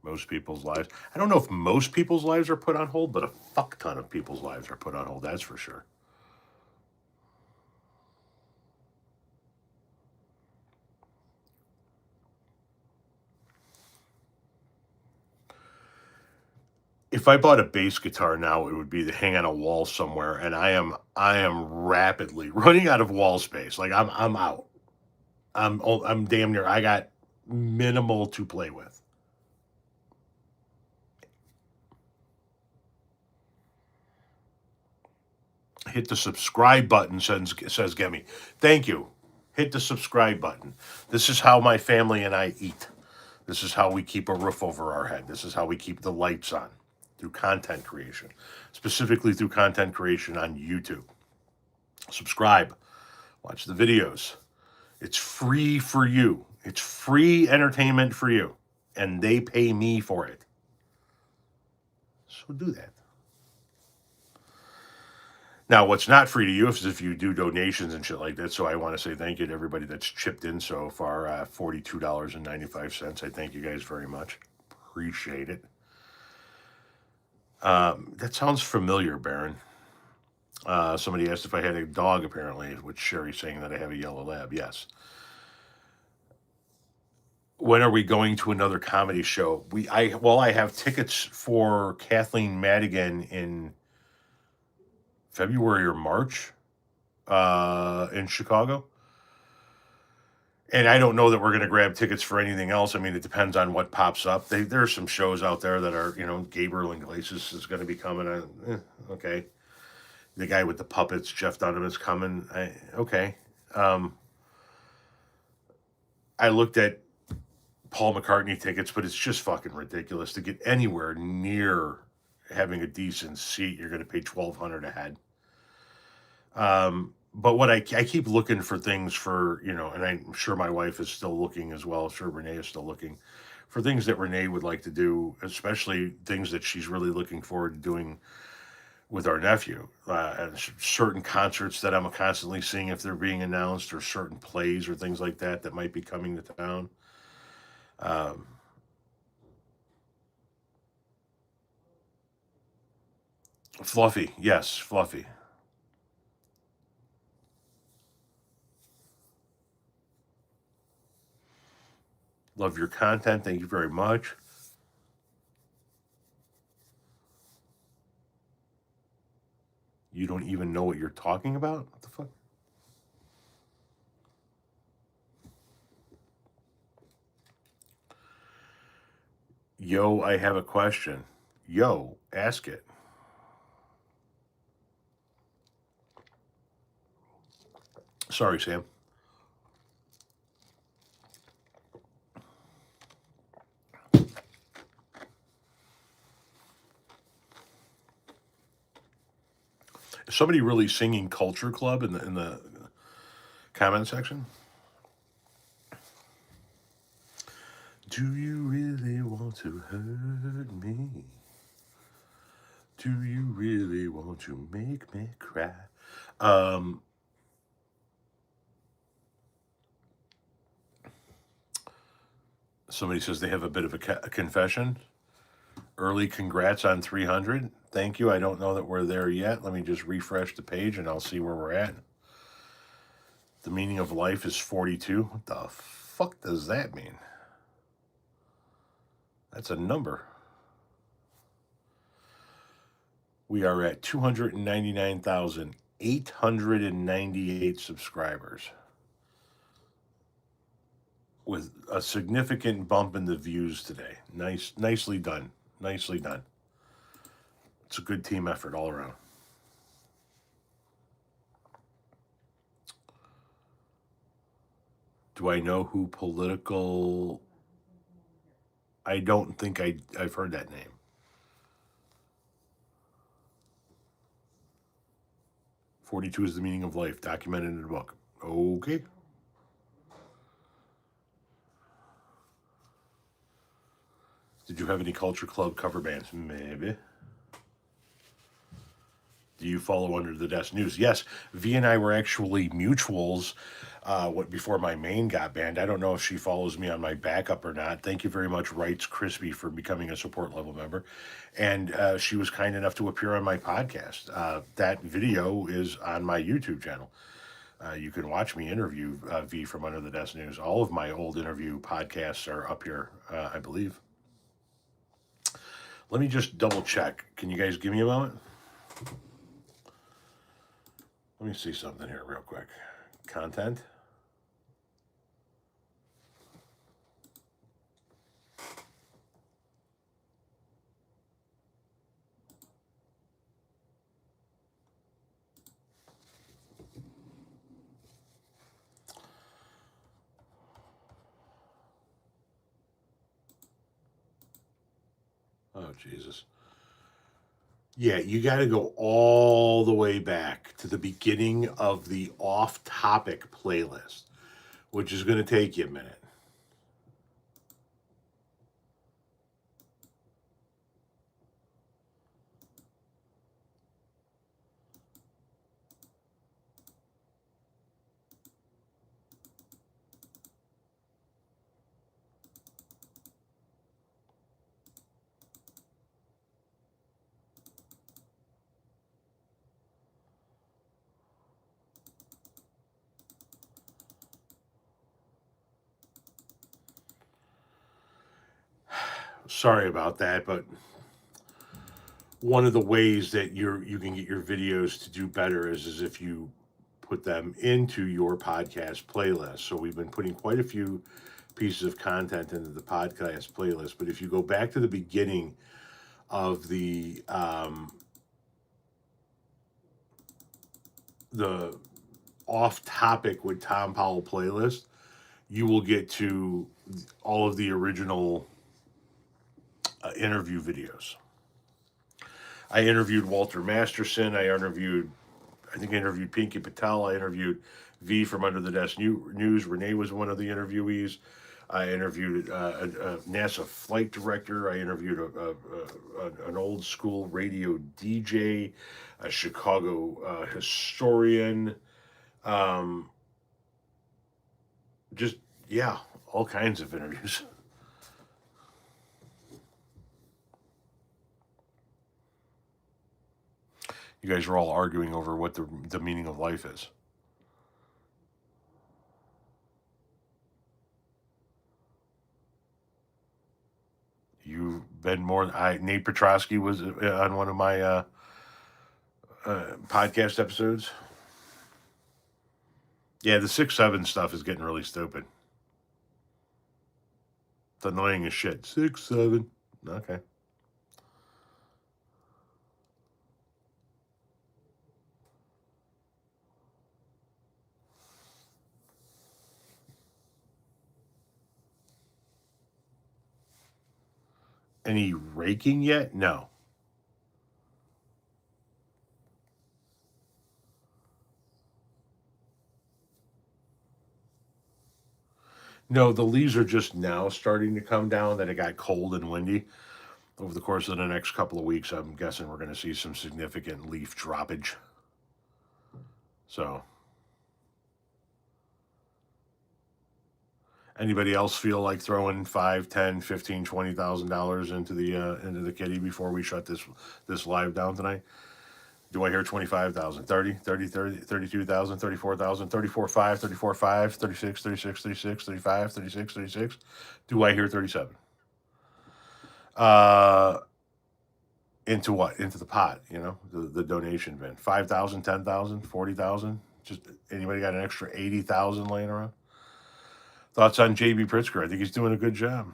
Most people's lives. I don't know if most people's lives are put on hold, but a fuck ton of people's lives are put on hold. That's for sure. If I bought a bass guitar now, it would be to hang on a wall somewhere, and I am rapidly running out of wall space. Like I'm out. I'm damn near. I got minimal to play with. Hit the subscribe button, says Gemi. Thank you. Hit the subscribe button. This is how my family and I eat. This is how we keep a roof over our head. This is how we keep the lights on through content creation, specifically through content creation on YouTube. Subscribe, watch the videos. It's free for you. It's free entertainment for you, and they pay me for it. So do that. Now, what's not free to you is if you do donations and shit like that. So I want to say thank you to everybody that's chipped in so far. $42.95. I thank you guys very much. Appreciate it. That sounds familiar, Baron. Somebody asked if I had a dog, apparently, which Sherry's saying that I have a yellow lab. Yes. When are we going to another comedy show? I have tickets for Kathleen Madigan in February or March in Chicago. And I don't know that we're going to grab tickets for anything else. I mean, it depends on what pops up. There are some shows out there that are, Gabriel Iglesias is going to be coming. Okay. The guy with the puppets, Jeff Dunham, is coming. Okay. I looked at Paul McCartney tickets, but it's just fucking ridiculous to get anywhere near having a decent seat. You're going to pay $1,200 a head. But what I keep looking for things for, and I'm sure my wife is still looking as well. I'm sure Renee is still looking for things that Renee would like to do, especially things that she's really looking forward to doing with our nephew. And certain concerts that I'm constantly seeing if they're being announced, or certain plays or things like that might be coming to town. Fluffy, yes, Fluffy. Love your content. Thank you very much. You don't even know what you're talking about? What the fuck? Yo, I have a question. Yo, ask it. Sorry, Sam. Is somebody really singing Culture Club in the comment section? Do you really want to hurt me? Do you really want to make me cry? Somebody says they have a bit of a confession. Early congrats on 300. Thank you. I don't know that we're there yet. Let me just refresh the page and I'll see where we're at. The meaning of life is 42. What the fuck does that mean? That's a number. We are at 299,898 subscribers, with a significant bump in the views today. Nicely done. Nicely done. It's a good team effort all around. Do I know who political? I don't think I've heard that name. "42 is the meaning of life, documented in a book." Okay. Did you have any Culture Club cover bands? Maybe. Do you follow Under the Desk News? Yes. V and I were actually mutuals before my main got banned. I don't know if she follows me on my backup or not. Thank you very much, Wrights Crispy, for becoming a support level member. And she was kind enough to appear on my podcast. That video is on my YouTube channel. You can watch me interview V from Under the Desk News. All of my old interview podcasts are up here, I believe. Let me just double check. Can you guys give me a moment? Let me see something here real quick. Content. Oh, Jesus. Yeah, you got to go all the way back to the beginning of the off topic playlist, which is going to take you a minute. Sorry about that, but one of the ways that you can get your videos to do better is if you put them into your podcast playlist. So we've been putting quite a few pieces of content into the podcast playlist, but if you go back to the beginning of the off topic with Tom Powell playlist, you will get to all of the original interview videos. I interviewed Walter Masterson. I think I interviewed Pinky Patel. I interviewed V from Under the Desk News. Renee was one of the interviewees. I interviewed a NASA flight director. I interviewed an old school radio DJ, a Chicago historian. Um, just, yeah, all kinds of interviews. You guys are all arguing over what the meaning of life is. You've been more. Nate Petrosky was on one of my podcast episodes. Yeah, the 6-7 stuff is getting really stupid. It's annoying as shit. 6-7. Okay. Any raking yet? No. No, the leaves are just now starting to come down. That it got cold and windy over the course of the next couple of weeks. I'm guessing we're going to see some significant leaf droppage. So, anybody else feel like throwing 5, 10, 15, $20,000 into the kitty before we shut this live down tonight? Do I hear 25,000, 30, 30, 30, 32,000, 34,000, 34, 5, 34, 5, 36, 36, 36, 35, 36, 36? Do I hear 37? Uh, into what? Into the pot, the donation bin. 5,000, 10,000, 40,000. Just anybody got an extra 80,000 laying around? Thoughts on JB Pritzker? I think he's doing a good job.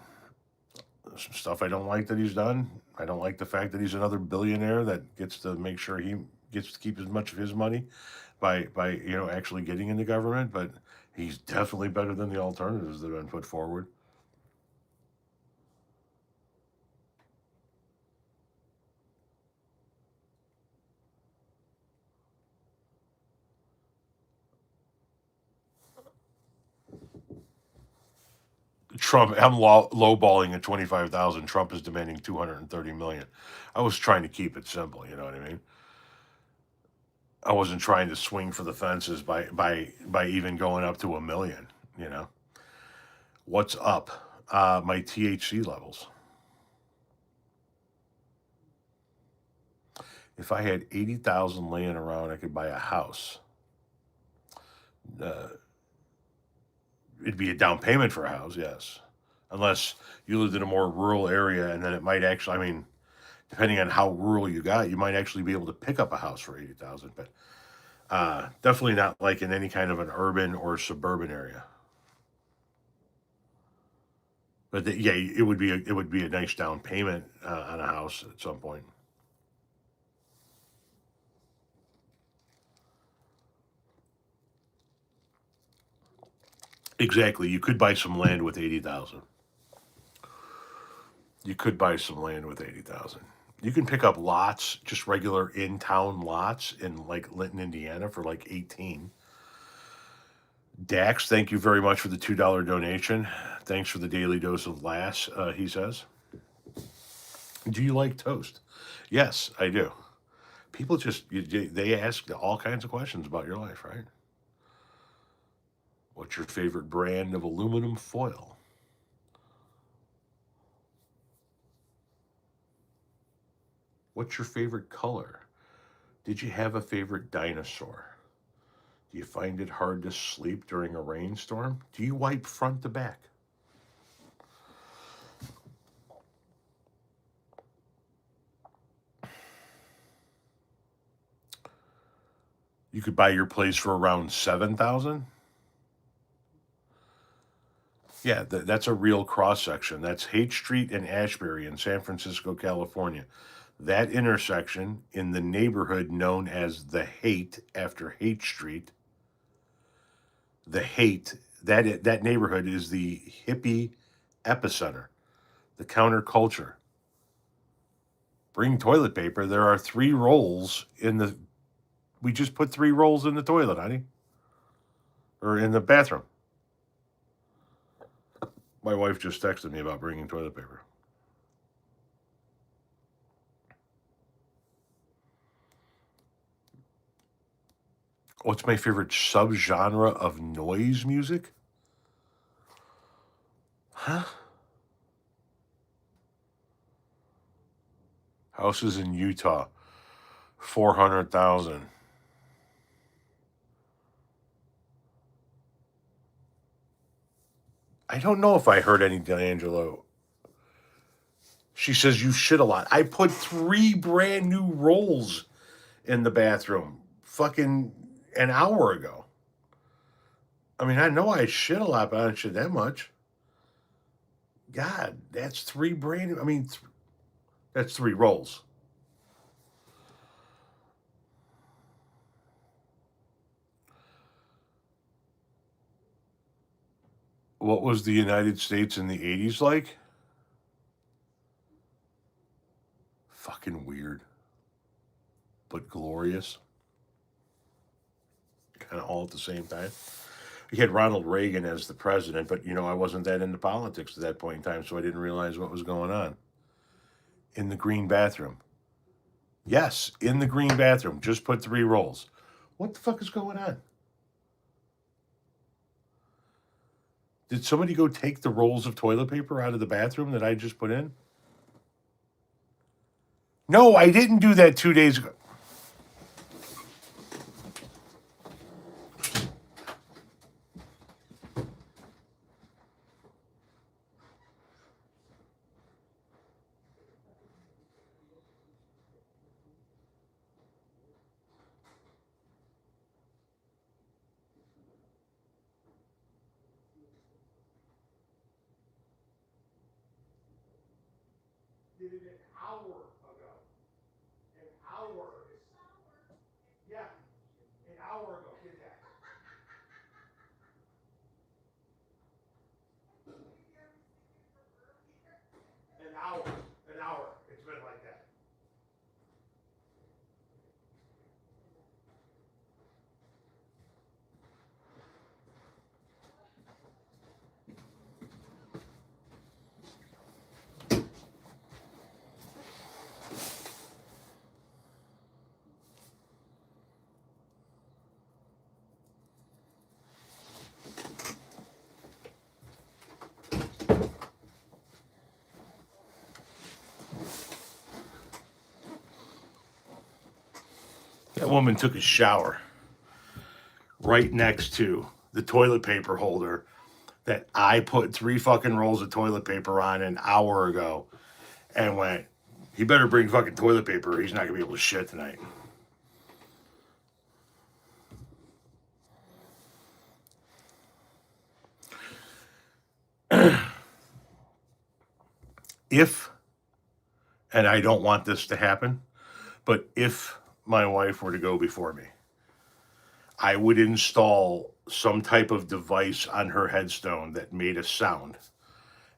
Some stuff I don't like that he's done. I don't like the fact that he's another billionaire that gets to make sure he gets to keep as much of his money by actually getting into government. But he's definitely better than the alternatives that have been put forward. Trump, I'm lowballing at 25,000. Trump is demanding 230 million. I was trying to keep it simple. You know what I mean? I wasn't trying to swing for the fences by even going up to a million. You know what's up? My THC levels. If I had 80,000 laying around, I could buy a house. Uh, it'd be a down payment for a house, yes, unless you lived in a more rural area, and then it might actually. I mean, depending on how rural you got, you might actually be able to pick up a house for 80,000. But definitely not like in any kind of an urban or suburban area. But yeah, it would be a nice down payment on a house at some point. Exactly. You could buy some land with 80,000. You could buy some land with 80,000. You can pick up lots, just regular in town lots in like Linton, Indiana for like 18. Dax, thank you very much for the $2 donation. Thanks for the daily dose of laughs, he says. Do you like toast? Yes, I do. People they ask all kinds of questions about your life, right? What's your favorite brand of aluminum foil? What's your favorite color? Did you have a favorite dinosaur? Do you find it hard to sleep during a rainstorm? Do you wipe front to back? You could buy your place for around 7,000. Yeah, that's a real cross section. That's Haight Street and Ashbury in San Francisco, California. That intersection in the neighborhood known as the Haight after Haight Street. The Haight, that neighborhood is the hippie epicenter, the counterculture. Bring toilet paper. There are 3 rolls in the. We just put 3 rolls in the toilet, honey, or in the bathroom. My wife just texted me about bringing toilet paper. What's my favorite subgenre of noise music? Huh? Houses in Utah, 400,000. I don't know if I heard any D'Angelo. She says you shit a lot. I put 3 brand new rolls in the bathroom fucking an hour ago. I mean, I know I shit a lot, but I don't shit that much. God, that's 3 brand new. I mean, that's 3 rolls. What was the United States in the 80s like? Fucking weird, but glorious. Kind of all at the same time. He had Ronald Reagan as the president, but I wasn't that into politics at that point in time, so I didn't realize what was going on. In the green bathroom. Yes, in the green bathroom. Just put 3 rolls. What the fuck is going on? Did somebody go take the rolls of toilet paper out of the bathroom that I just put in? No, I didn't do that 2 days ago. Did it an hour ago. An hour. Yeah, an hour ago. Get that. An hour. An hour. It's been like that. That woman took a shower right next to the toilet paper holder that I put 3 fucking rolls of toilet paper on an hour ago and went, He better bring fucking toilet paper or he's not going to be able to shit tonight. If, and I don't want this to happen, but if my wife were to go before me, I would install some type of device on her headstone that made a sound.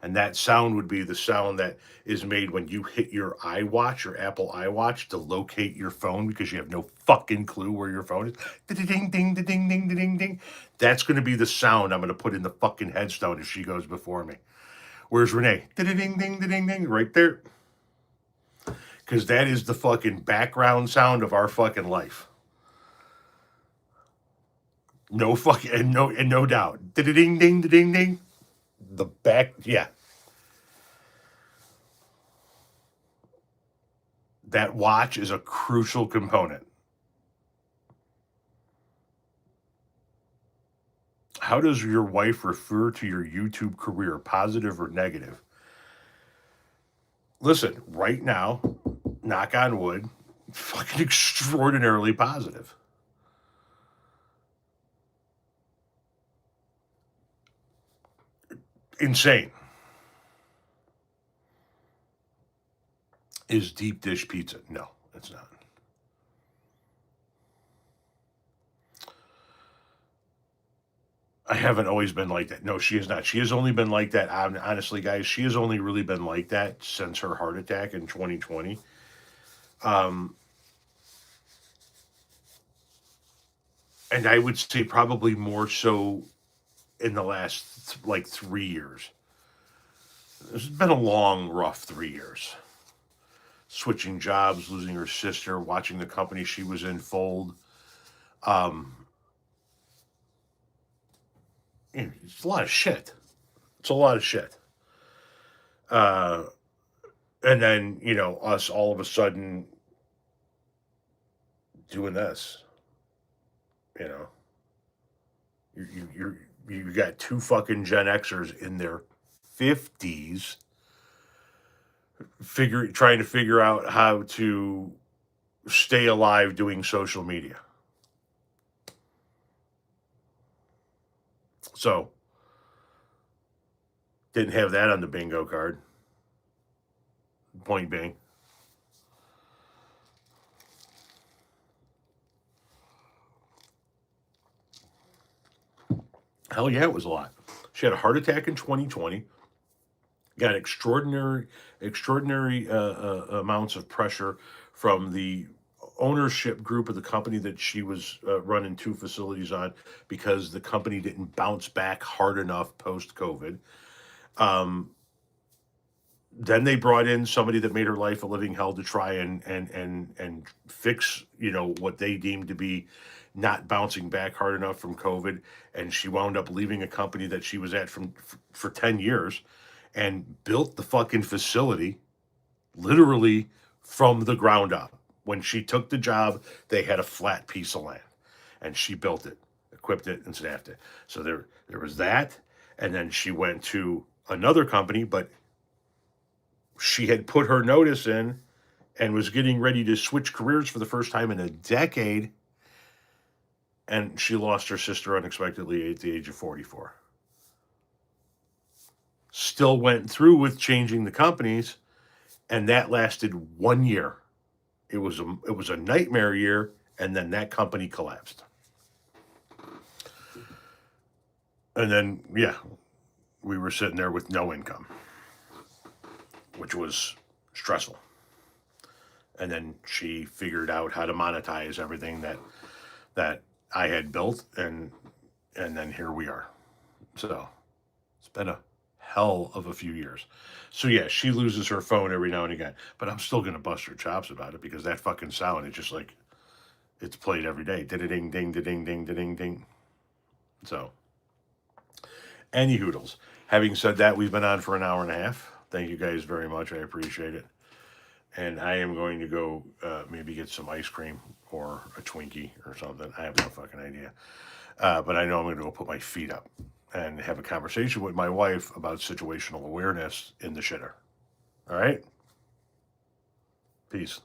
And that sound would be the sound that is made when you hit your iWatch, your Apple iWatch, to locate your phone because you have no fucking clue where your phone is. Ding, ding, ding, ding, ding, ding, ding. That's going to be the sound I'm going to put in the fucking headstone if she goes before me. Where's Renee? Ding, ding, ding, ding, ding, right there. Because that is the fucking background sound of our fucking life. No fucking, and no doubt. Ding, ding, ding, ding, ding. The back, yeah. That watch is a crucial component. How does your wife refer to your YouTube career, positive or negative? Listen, right now, knock on wood, fucking extraordinarily positive. Insane. Is deep dish pizza? No, it's not. I haven't always been like that. No, she has not. She has only been like that. Honestly, guys, she has only really been like that since her heart attack in 2020. And I would say probably more so in the last like 3 years. It's been a long, rough 3 years. Switching jobs, losing her sister, watching the company she was in fold. It's a lot of shit. It's a lot of shit. And then, us all of a sudden doing this. You know, you got two fucking Gen Xers in their 50s trying to figure out how to stay alive doing social media. So, didn't have that on the bingo card. Point being. Hell yeah, it was a lot. She had a heart attack in 2020. Got extraordinary amounts of pressure from the ownership group of the company that she was running two facilities on because the company didn't bounce back hard enough post COVID. Then they brought in somebody that made her life a living hell to try and fix what they deemed to be not bouncing back hard enough from COVID, and she wound up leaving a company that she was at for 10 years and built the fucking facility literally from the ground up. When she took the job, they had a flat piece of land and she built it, equipped it, and staffed it. So there was that, and then she went to another company, but she had put her notice in and was getting ready to switch careers for the first time in a decade, and she lost her sister unexpectedly at the age of 44. Still went through with changing the companies, and that lasted 1 year. It was a nightmare year, and then that company collapsed. And then we were sitting there with no income, which was stressful. And then she figured out how to monetize everything that I had built, and then here we are. So it's been a hell of a few years. So yeah, she loses her phone every now and again, but I'm still gonna bust her chops about it because that fucking sound, it's just like it's played every day. Ding ding ding ding ding ding ding. So, any hoodles. Having said that, we've been on for an hour and a half. Thank you guys very much. I appreciate it. And I am going to go maybe get some ice cream or a Twinkie or something. I have no fucking idea. But I know I'm going to go put my feet up and have a conversation with my wife about situational awareness in the shitter. All right? Peace.